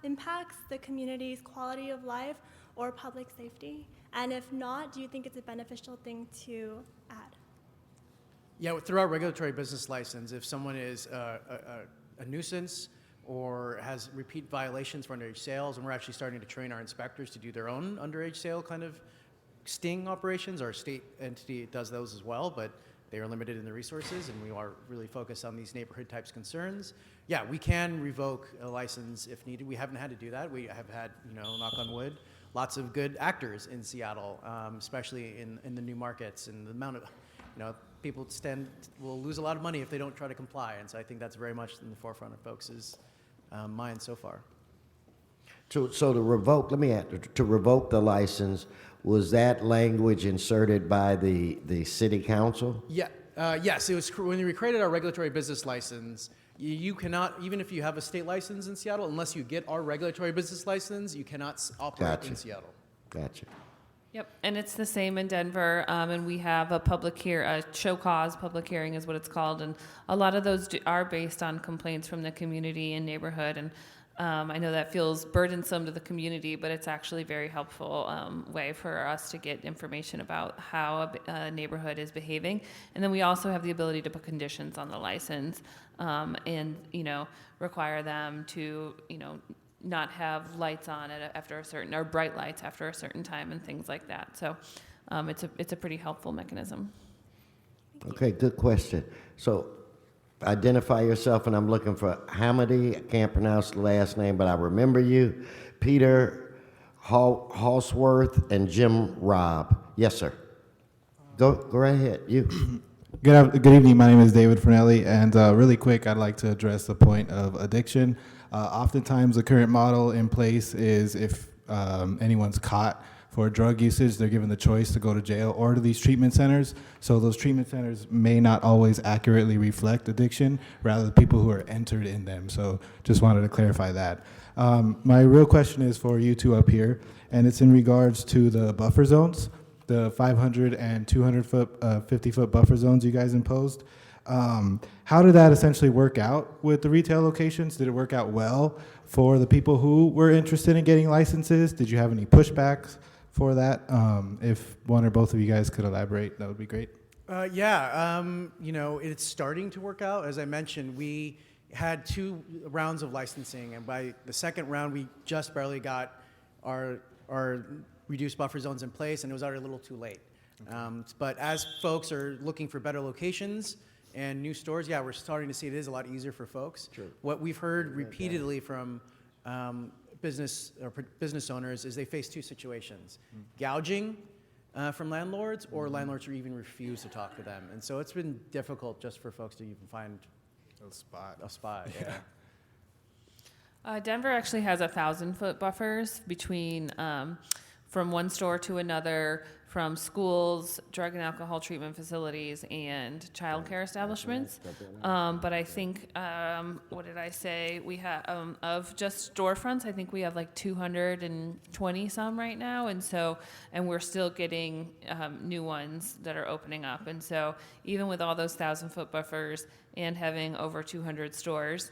impacts the community's quality of life or public safety? And if not, do you think it's a beneficial thing to add? Yeah, through our regulatory business license, if someone is a nuisance or has repeat violations for underage sales, and we're actually starting to train our inspectors to do their own underage sale kind of sting operations. Our state entity does those as well, but they are limited in the resources, and we are really focused on these neighborhood types concerns. Yeah, we can revoke a license if needed. We haven't had to do that. We have had, knock on wood, lots of good actors in Seattle, especially in the new markets, and the amount of, people will lose a lot of money if they don't try to comply. And so I think that's very much in the forefront of folks' minds so far. So to revoke, let me add, to revoke the license, was that language inserted by the city council? Yeah, yes, it was when we created our regulatory business license. You cannot, even if you have a state license in Seattle, unless you get our regulatory business license, you cannot operate in Seattle. Gotcha. Yep, and it's the same in Denver, and we have a show cause public hearing is what it's called, and a lot of those are based on complaints from the community and neighborhood, and I know that feels burdensome to the community, but it's actually a very helpful way for us to get information about how a neighborhood is behaving, and then we also have the ability to put conditions on the license, and require them to not have lights on after a certain, or bright lights after a certain time and things like that. So it's a pretty helpful mechanism. Okay, good question. So identify yourself, and I'm looking for Hamady. I can't pronounce the last name, but I remember you. Peter Halsworth and Jim Robb. Yes, sir. Go right ahead. You. Good evening. My name is David Fernelli, and really quick, I'd like to address the point of addiction. Oftentimes, the current model in place is if anyone's caught for drug usage, they're given the choice to go to jail or to these treatment centers. So those treatment centers may not always accurately reflect addiction, rather the people who are entered in them. So just wanted to clarify that. My real question is for you two up here, and it's in regards to the buffer zones, the 500 and 200-foot, 50-foot buffer zones you guys imposed. How did that essentially work out with the retail locations? Did it work out well for the people who were interested in getting licenses? Did you have any pushbacks for that? If one or both of you guys could elaborate, that would be great. It's starting to work out. As I mentioned, we had 2 rounds of licensing, and by the second round, we just barely got our reduced buffer zones in place, and it was already a little too late. But as folks are looking for better locations and new stores, we're starting to see it is a lot easier for folks. Sure. What we've heard repeatedly from business owners is they face 2 situations: gouging from landlords, or landlords who even refuse to talk to them. And so it's been difficult just for folks to even find a spot. Denver actually has 1,000-foot buffers between from one store to another, from schools, drug and alcohol treatment facilities, and child care establishments. But I think, what did I say? We have, of just storefronts, I think we have like 220 some right now. And we're still getting new ones that are opening up. And so even with all those 1,000-foot buffers and having over 200 stores,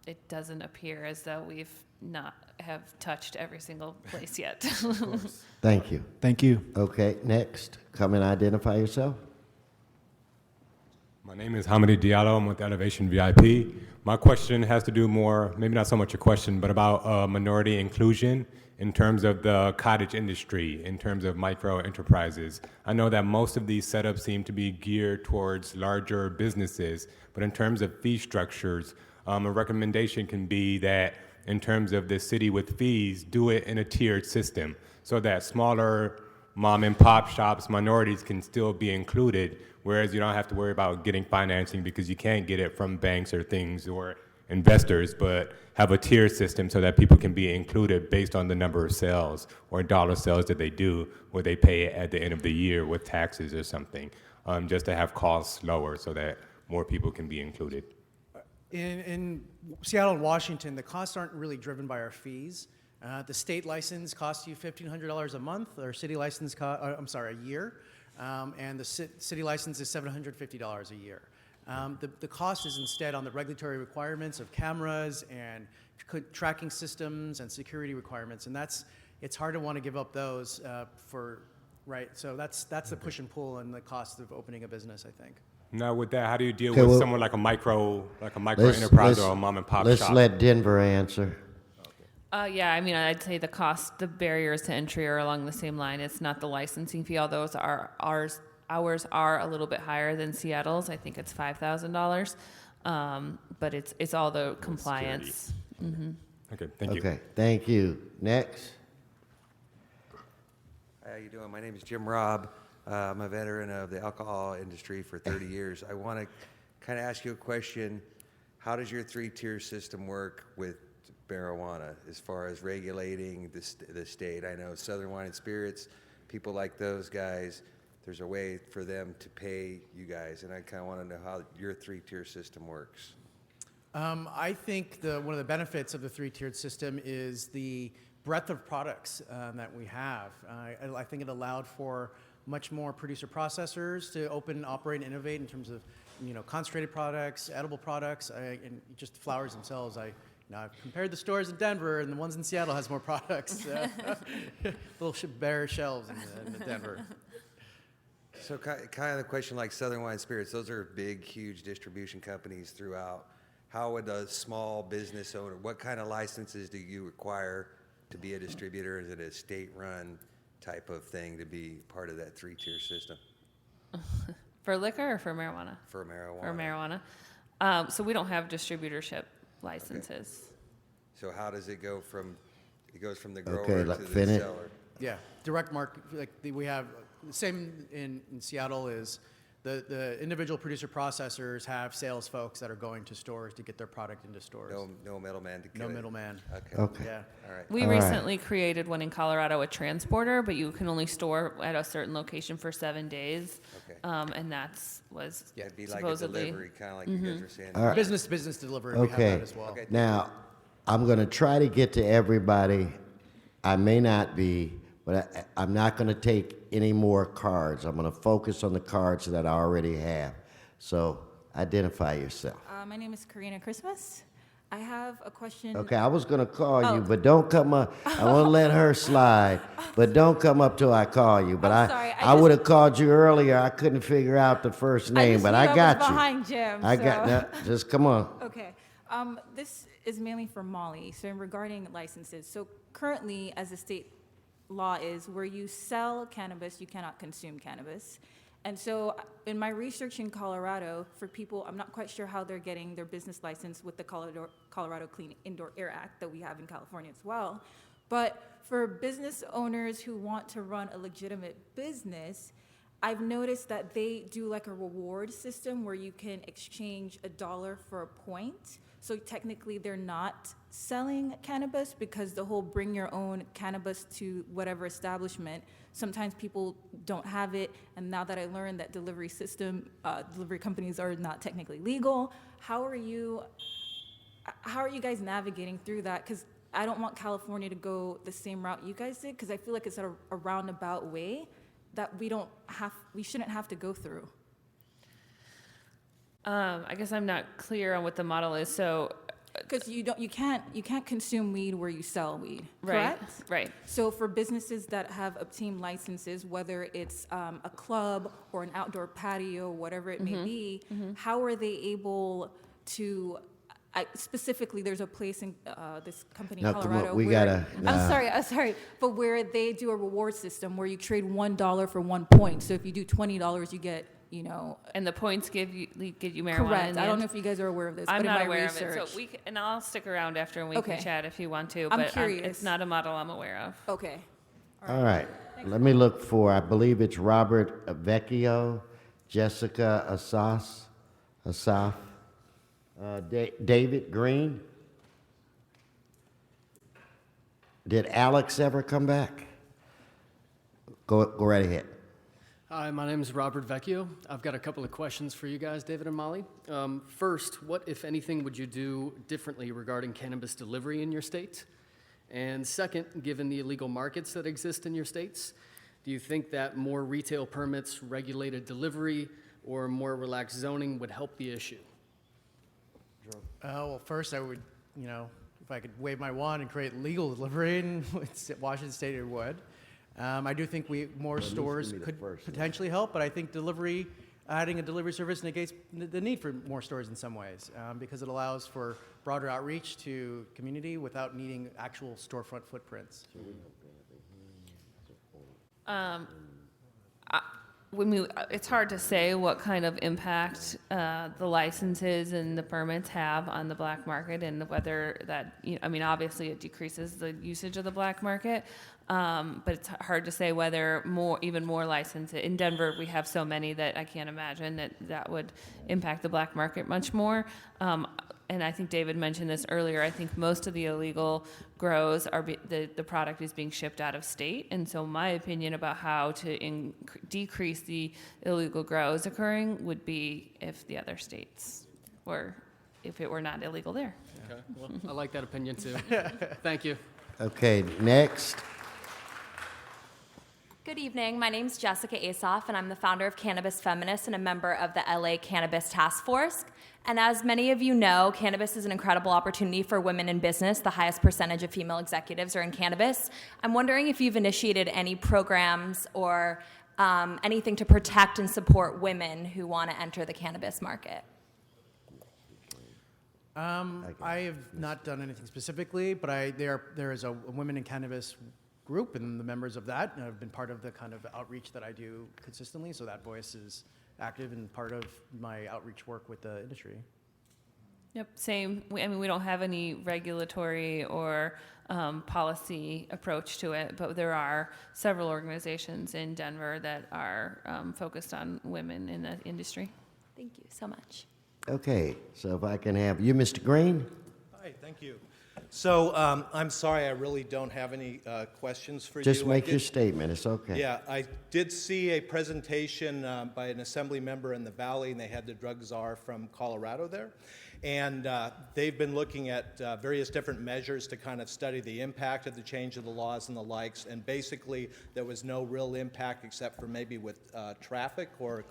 it doesn't appear as though we've not have touched every single place yet. Thank you. Thank you. Okay, next. Come and identify yourself. My name is Hamady Diallo. I'm with Elevation VIP. My question has to do more, maybe not so much a question, but about minority inclusion in terms of the cottage industry, in terms of micro enterprises. I know that most of these setups seem to be geared towards larger businesses, but in terms of fee structures, a recommendation can be that in terms of the city with fees, do it in a tiered system so that smaller mom and pop shops, minorities can still be included, whereas you don't have to worry about getting financing because you can't get it from banks or things or investors, but have a tier system so that people can be included based on the number of sales or dollar sales that they do, where they pay it at the end of the year with taxes or something, just to have costs lower so that more people can be included. In Seattle and Washington, the costs aren't really driven by our fees. The state license costs you $1,500 a month, or city license, a year, and the city license is $750 a year. The cost is instead on the regulatory requirements of cameras and tracking systems and security requirements, and it's hard to want to give up those right? So that's the push and pull and the cost of opening a business, I think. Now, with that, how do you deal Okay, with well, someone like a micro enterprise or a mom and pop let's shop? let Denver answer. Yeah, I mean, I'd say the barriers to entry are along the same line. It's not the licensing fee, although ours are a little bit higher than Seattle's. I think it's $5,000, but it's all the compliance. Mm-hmm. Okay, thank you. Okay, thank you. Next. How you doing? My name is Jim Robb. I'm a veteran of the alcohol industry for 30 years. I want to kind of ask you a question. How does your three-tier system work with marijuana as far as regulating the state? I know Southern Wine and Spirits, people like those guys, there's a way for them to pay you guys, and I kind of want to know how your three-tier system works. I think one of the benefits of the three-tiered system is the breadth of products that we have. I think it allowed for much more producer-processors to open, operate, and innovate in terms of concentrated products, edible products, and just flowers themselves. I've compared the stores in Denver, and the ones in Seattle has more products. Little bare shelves in Denver. So kind of the question like Southern Wine Spirits, those are big, huge distribution companies throughout. How would a small business owner, what kind of licenses do you require to be a distributor? Is it a state-run type of thing to be part of that three-tier system? For liquor or for marijuana? For marijuana. For marijuana. So we don't have distributorship licenses. Okay. So how does it go from, it goes from the grower Okay, to the finish. seller? Yeah, direct market, we have, the same in Seattle is the individual producer processors have sales folks that are going to stores to get their product into stores. No middleman to No get it. middleman. Okay. Yeah. All right. We All right. recently created one in Colorado, a transporter, but you can only store at a certain location for 7 days. Okay. And was It'd be like a supposedly delivery, kind of like you guys were saying. All right. Business-to-business delivery, we have Okay. that as well. Okay. Now, I'm going to try to get to everybody. I may not be, but I'm not going to take any more cards. I'm going to focus on the cards that I already have. So identify yourself. My name is Karina Christmas. I have a question. Okay, I was going to call Oh. you, but don't come up. I want to let her slide, but don't come up till I call you. But I'm sorry, I would have called you earlier. I couldn't figure out the first name, but I got was you. behind Jim. I so. got no, just come on. Okay. This is mainly for Molly. So regarding licenses. So currently, as the state law is, where you sell cannabis, you cannot consume cannabis. And so in my research in Colorado, for people, I'm not quite sure how they're getting their business license with the Colorado Clean Indoor Air Act that we have in California as well. But for business owners who want to run a legitimate business, I've noticed that they do like a reward system where you can exchange $1 for a point. So technically they're not selling cannabis because the whole bring your own cannabis to whatever establishment, sometimes people don't have it. And now that I learned that delivery companies are not technically legal, how are you guys navigating through that? Because I don't want California to go the same route you guys did, because I feel like it's a roundabout way that we shouldn't have to go through. I guess I'm not clear on what the model is. So, because you can't consume weed where you sell weed, right, correct? right. So for businesses that have obtained licenses, whether it's a club or an outdoor patio, whatever it may be, how are they able to? Specifically, there's a place in this company in Now, come on, Colorado we where gotta, I'm sorry, but where they do a reward system where you trade $1 for 1 point. So if you do $20, you get, and the points give you marijuana. Correct. I don't know if you guys are aware of this. I'm but not in my aware research, of it. So and I'll stick around after and we Okay. can chat if you want to. I'm But curious. it's not a model I'm aware of. Okay. all right. Let me look for, I believe it's Robert Vecchio, Jessica Asaf, David Green. Did Alex ever come back? Go right ahead. Hi, my name is Robert Vecchio. I've got a couple of questions for you guys, David and Molly. First, what, if anything, would you do differently regarding cannabis delivery in your state? And second, given the illegal markets that exist in your states, do you think that more retail permits, regulated delivery, or more relaxed zoning would help the issue? Well, first I would, if I could wave my wand and create legal delivery in Washington State, it would. I do think more stores could potentially help, but I think adding a delivery service negates the need for more stores in some ways, because it allows for broader outreach to community without needing actual storefront footprints. It's hard to say what kind of impact the licenses and the permits have on the black market, and whether that, obviously it decreases the usage of the black market, but it's hard to say whether even more licenses. In Denver, we have so many that I can't imagine that would impact the black market much more. And I think David mentioned this earlier. I think most of the illegal grows the product is being shipped out of state, and so my opinion about how to decrease the illegal grows occurring would be if the other states if it were not illegal there. Okay, well, I like that opinion too. Thank you. Okay, next. Good evening. My name is Jessica Asoff, and I'm the founder of Cannabis Feminist and a member of the LA Cannabis Task Force. And as many of you know, cannabis is an incredible opportunity for women in business. The highest percentage of female executives are in cannabis. I'm wondering if you've initiated any programs or anything to protect and support women who want to enter the cannabis market. I have not done anything specifically, but there is a Women in Cannabis group, and the members of that have been part of the kind of outreach that I do consistently, so that voice is active and part of my outreach work with the industry. Yep, same. We don't have any regulatory or policy approach to it, but there are several organizations in Denver that are focused on women in the industry. Thank you so much. Okay, so if I can have you, Mr. Green. Hi, thank you. So I'm sorry, I really don't have any questions for you. Just make your statement, it's okay. Yeah, I did see a presentation by an assembly member in the Valley, and they had the drug czar from Colorado there. And they've been looking at various different measures to kind of study the impact of the change of the laws and the likes. And basically, there was no real impact except for maybe with traffic or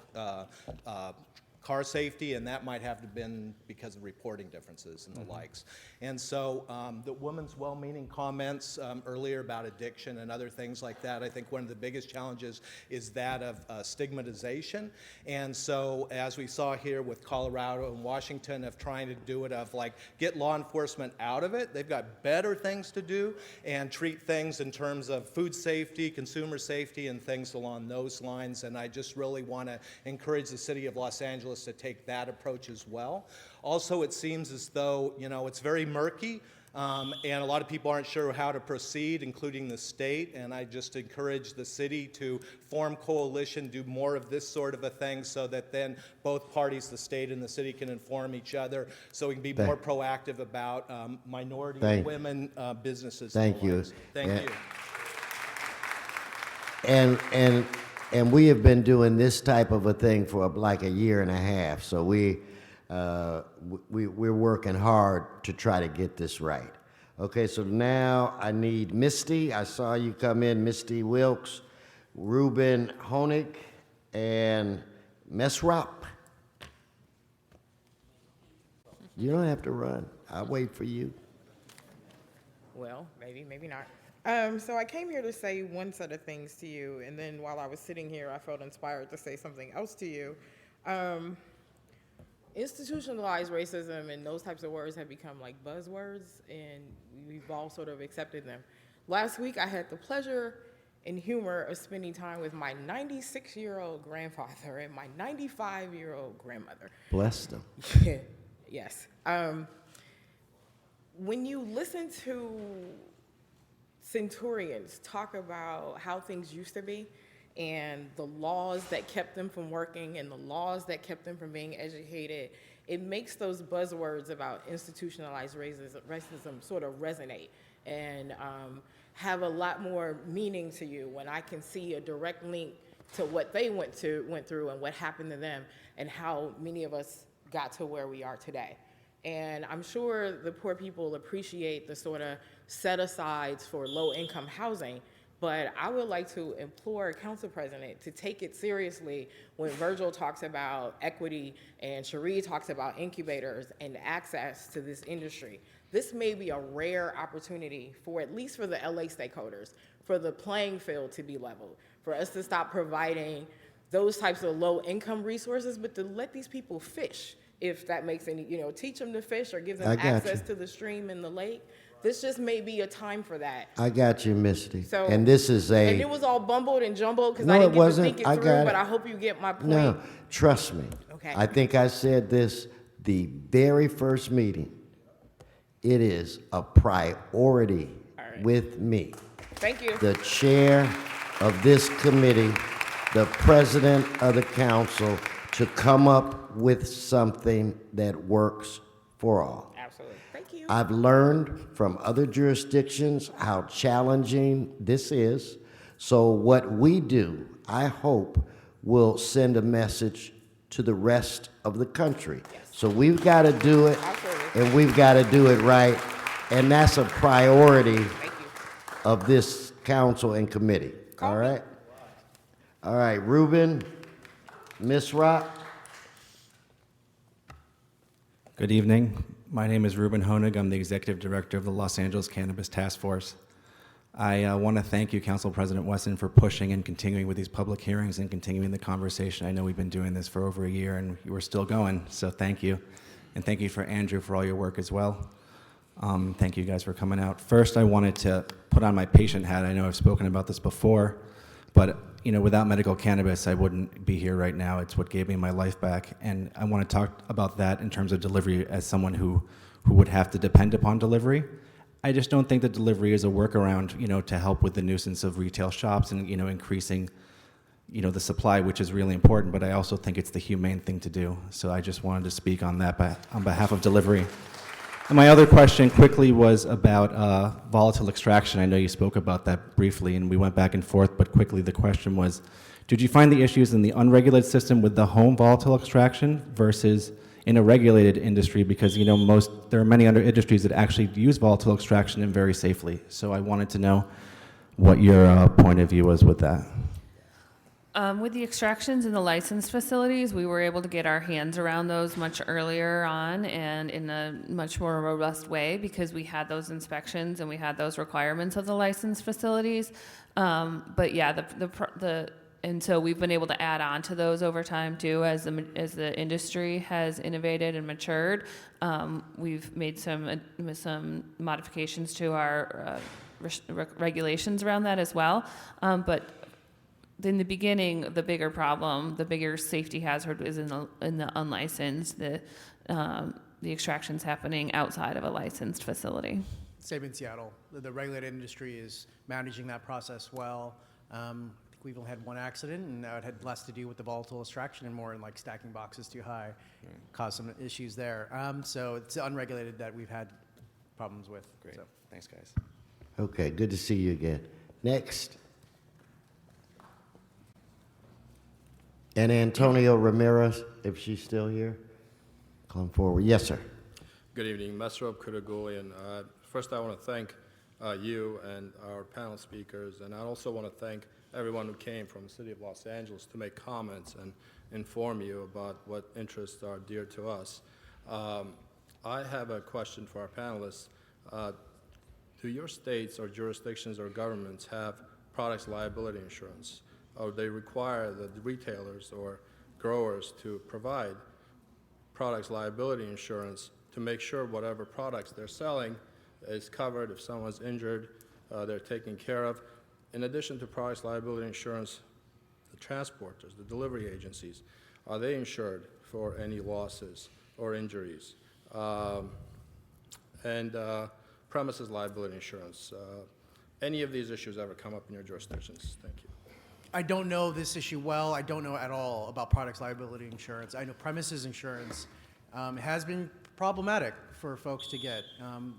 car safety, and that might have been because of reporting differences and the likes. And so the woman's well-meaning comments earlier about addiction and other things like that, I think one of the biggest challenges is that of stigmatization. And so as we saw here with Colorado and Washington of trying to do it of like get law enforcement out of it, they've got better things to do and treat things in terms of food safety, consumer safety, and things along those lines. And I just really want to encourage the city of Los Angeles to take that approach as well. Also, it seems as though, it's very murky, and a lot of people aren't sure how to proceed, including the state, and I just encourage the city to form coalition, do more of this sort of a thing so that then both parties, the state and the city, can inform each other so we can be more proactive about minority women businesses. Thank you. Thank you. And we have been doing this type of a thing for like a year and a half, so we're working hard to try to get this right. Okay, so now I need Misty. I saw you come in, Misty Wilkes, Ruben Honig, and Mesrop. You don't have to run. I'll wait for you. Well, maybe, maybe not. So I came here to say one set of things to you, and then while I was sitting here, I felt inspired to say something else to you. Institutionalized racism and those types of words have become like buzzwords, and we've all sort of accepted them. Last week, I had the pleasure and humor of spending time with my 96-year-old grandfather and my 95-year-old grandmother. Bless them. Yes. When you listen to centurions talk about how things used to be and the laws that kept them from working and the laws that kept them from being educated, it makes those buzzwords about institutionalized racism sort of resonate and have a lot more meaning to you when I can see a direct link to what they went through and what happened to them and how many of us got to where we are today. And I'm sure the poor people appreciate the sort of set-asides for low-income housing, but I would like to implore Council President to take it seriously when Virgil talks about equity and Cherie talks about incubators and access to this industry. This may be a rare opportunity for, at least for the LA stakeholders, for the playing field to be leveled, for us to stop providing those types of low-income resources, but to let these people fish, if that makes any, teach them to fish or give them access to the stream and the lake. This just may be a time for that. I got you, Misty. So, and this is and it was all bumbled and jumbled because No, I didn't it get to wasn't. think it I through, got but it. I hope you get my point. No, trust me. Okay. I think I said this the very first meeting. It is a priority with me. Thank you. The chair of this committee, the president of the council, to come up with something that works for all. Absolutely. Thank you. I've learned from other jurisdictions how challenging this is. So what we do, I hope, will send a message to the rest of the country. So we've got to do it, and we've got to do it right, and that's a priority of this council and committee. All right? All right, Ruben, Miss Rock. Good evening. My name is Ruben Honig. I'm the Executive Director of the Los Angeles Cannabis Task Force. I want to thank you, Council President Wesson, for pushing and continuing with these public hearings and continuing the conversation. I know we've been doing this for over a year and we're still going, so thank you. And thank you for Andrew for all your work as well. Thank you guys for coming out. First, I wanted to put on my patient hat. I know I've spoken about this before, but without medical cannabis, I wouldn't be here right now. It's what gave me my life back. And I want to talk about that in terms of delivery as someone who would have to depend upon delivery. I just don't think that delivery is a workaround, to help with the nuisance of retail shops and, increasing, the supply, which is really important, but I also think it's the humane thing to do. So I just wanted to speak on that on behalf of delivery. And my other question quickly was about volatile extraction. I know you spoke about that briefly, and we went back and forth, but quickly the question was, did you find the issues in the unregulated system with the home volatile extraction versus in a regulated industry? Because there are many other industries that actually use volatile extraction and very safely. So I wanted to know what your point of view was with that. With the extractions in the licensed facilities, we were able to get our hands around those much earlier on and in a much more robust way because we had those inspections and we had those requirements of the licensed facilities. But yeah, and so we've been able to add on to those over time too, as the industry has innovated and matured. We've made some modifications to our regulations around that as well. But in the beginning, the bigger problem, the bigger safety hazard is in the unlicensed, the extractions happening outside of a licensed facility. Same in Seattle. The regulated industry is managing that process well. I think we've only had one accident, and it had less to do with the volatile extraction and more in like stacking boxes too high, caused some issues there. So it's unregulated that we've had problems with. Great. So. Thanks, guys. Okay, good to see you again. Next. And Antonio Ramirez, if she's still here, come forward. Yes, sir. Good evening, Mesrop Kuragoyan. First, I want to thank you and our panel speakers, and I also want to thank everyone who came from the city of Los Angeles to make comments and inform you about what interests are dear to us. I have a question for our panelists. Do your states or jurisdictions or governments have products liability insurance? Or they require the retailers or growers to provide products liability insurance to make sure whatever products they're selling is covered. If someone's injured, they're taken care of. In addition to products liability insurance, the transporters, the delivery agencies, are they insured for any losses or injuries? And premises liability insurance. Any of these issues ever come up in your jurisdictions? Thank you. I don't know this issue well. I don't know at all about products liability insurance. I know premises insurance has been problematic for folks to get.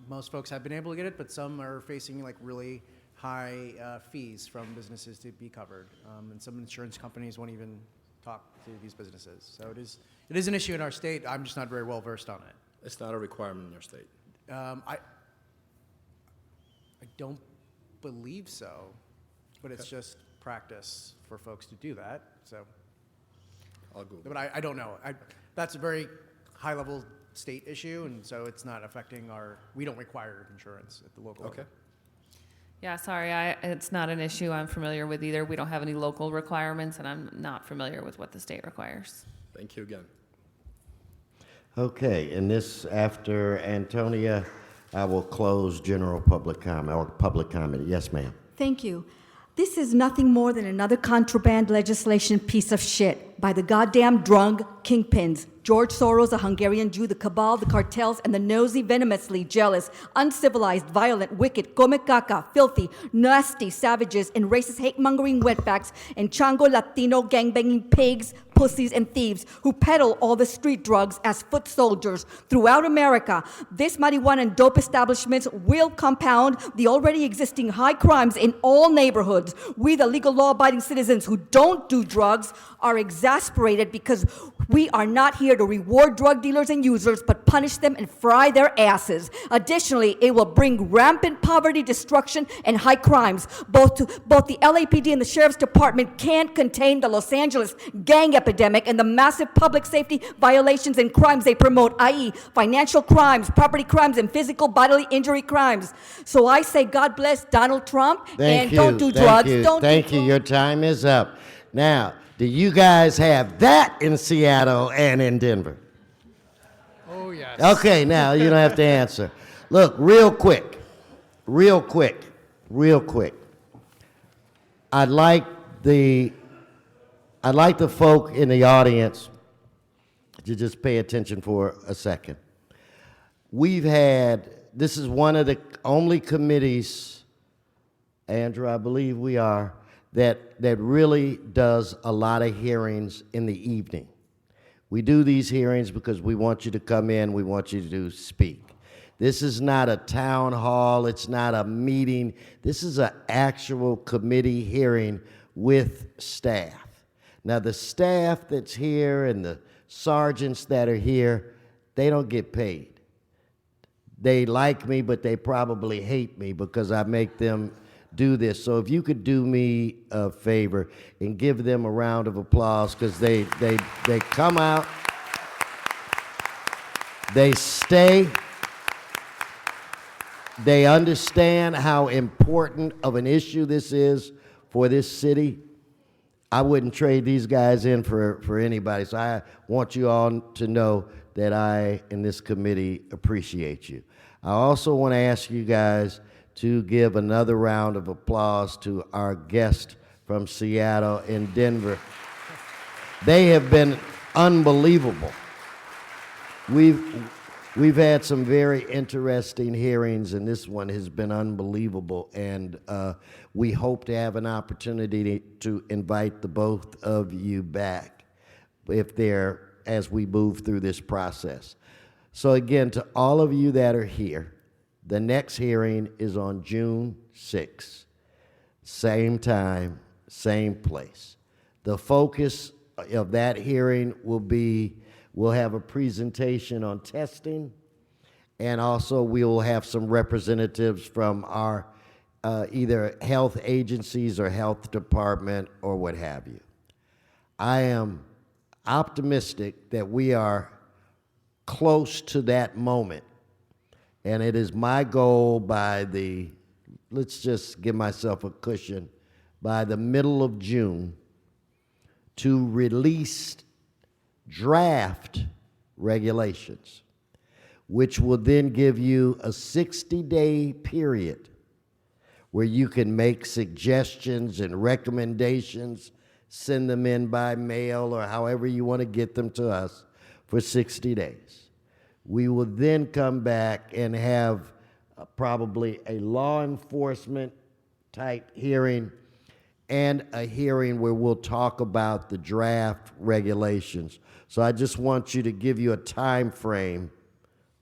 Most folks have been able to get it, but some are facing like really high fees from businesses to be covered. And some insurance companies won't even talk to these businesses. So it is an issue in our state. I'm just not very well versed on it. It's not a requirement in your state. I don't believe so, but it's just practice for folks to do that, so. I'll Google. But I don't know. That's a very high-level state issue, and so it's not affecting we don't require insurance at the local level. Okay. Yeah, sorry, it's not an issue I'm familiar with either. We don't have any local requirements, and I'm not familiar with what the state requires. Thank you again. Okay, and this, after Antonia, I will close general public comment, or public comment. Yes, ma'am. Thank you. This is nothing more than another contraband legislation piece of shit by the goddamn drug kingpins. George Soros, a Hungarian Jew, the cabal, the cartels, and the nosy, venomously jealous, uncivilized, violent, wicked, come caca, filthy, nasty savages and racist hate-mongering wetbacks and Chango Latino gangbanging pigs, pussies, and thieves who peddle all the street drugs as foot soldiers throughout America. This marijuana and dope establishments will compound the already existing high crimes in all neighborhoods. We, the legal law-abiding citizens who don't do drugs, are exasperated because we are not here to reward drug dealers and users, but punish them and fry their asses. Additionally, it will bring rampant poverty, destruction, and high crimes. Both the LAPD and the Sheriff's Department can't contain the Los Angeles gang epidemic and the massive public safety violations and crimes they promote, i.e. financial crimes, property crimes, and physical bodily injury crimes. So I say God bless Donald Trump, and don't do drugs. Thank you. Your time is up. Now, do you guys have that in Seattle and in Denver? Oh, yes. Okay, now you don't have to answer. Look, real quick. I'd like the folk in the audience to just pay attention for a second. This is one of the only committees, Andrew, I believe we are, that really does a lot of hearings in the evening. We do these hearings because we want you to come in, we want you to speak. This is not a town hall, it's not a meeting. This is an actual committee hearing with staff. Now, the staff that's here and the sergeants that are here, they don't get paid. They like me, but they probably hate me because I make them do this. So if you could do me a favor and give them a round of applause, because they come out, they stay, they understand how important of an issue this is for this city. I wouldn't trade these guys in for anybody. So I want you all to know that I, in this committee, appreciate you. I also want to ask you guys to give another round of applause to our guest from Seattle and Denver. They have been unbelievable. We've had some very interesting hearings, and this one has been unbelievable, and we hope to have an opportunity to invite the both of you back as we move through this process. So again, to all of you that are here, the next hearing is on June 6th. Same time, same place. The focus of that hearing we'll have a presentation on testing, and also we will have some representatives from our either health agencies or health department or what have you. I am optimistic that we are close to that moment. And it is my goal let's just give myself a cushion, by the middle of June to release draft regulations, which will then give you a 60-day period where you can make suggestions and recommendations, send them in by mail or however you want to get them to us for 60 days. We will then come back and have probably a law enforcement type hearing and a hearing where we'll talk about the draft regulations. So I just want you to give you a time frame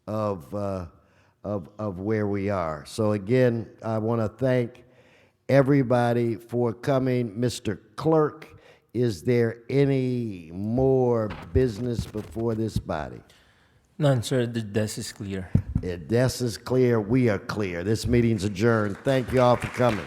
of where we are. So again, I want to thank everybody for coming. Mr. Clerk, is there any more business before this body? None, sir. The desk is clear. If desk is clear, we are clear. This meeting's adjourned. Thank you all for coming.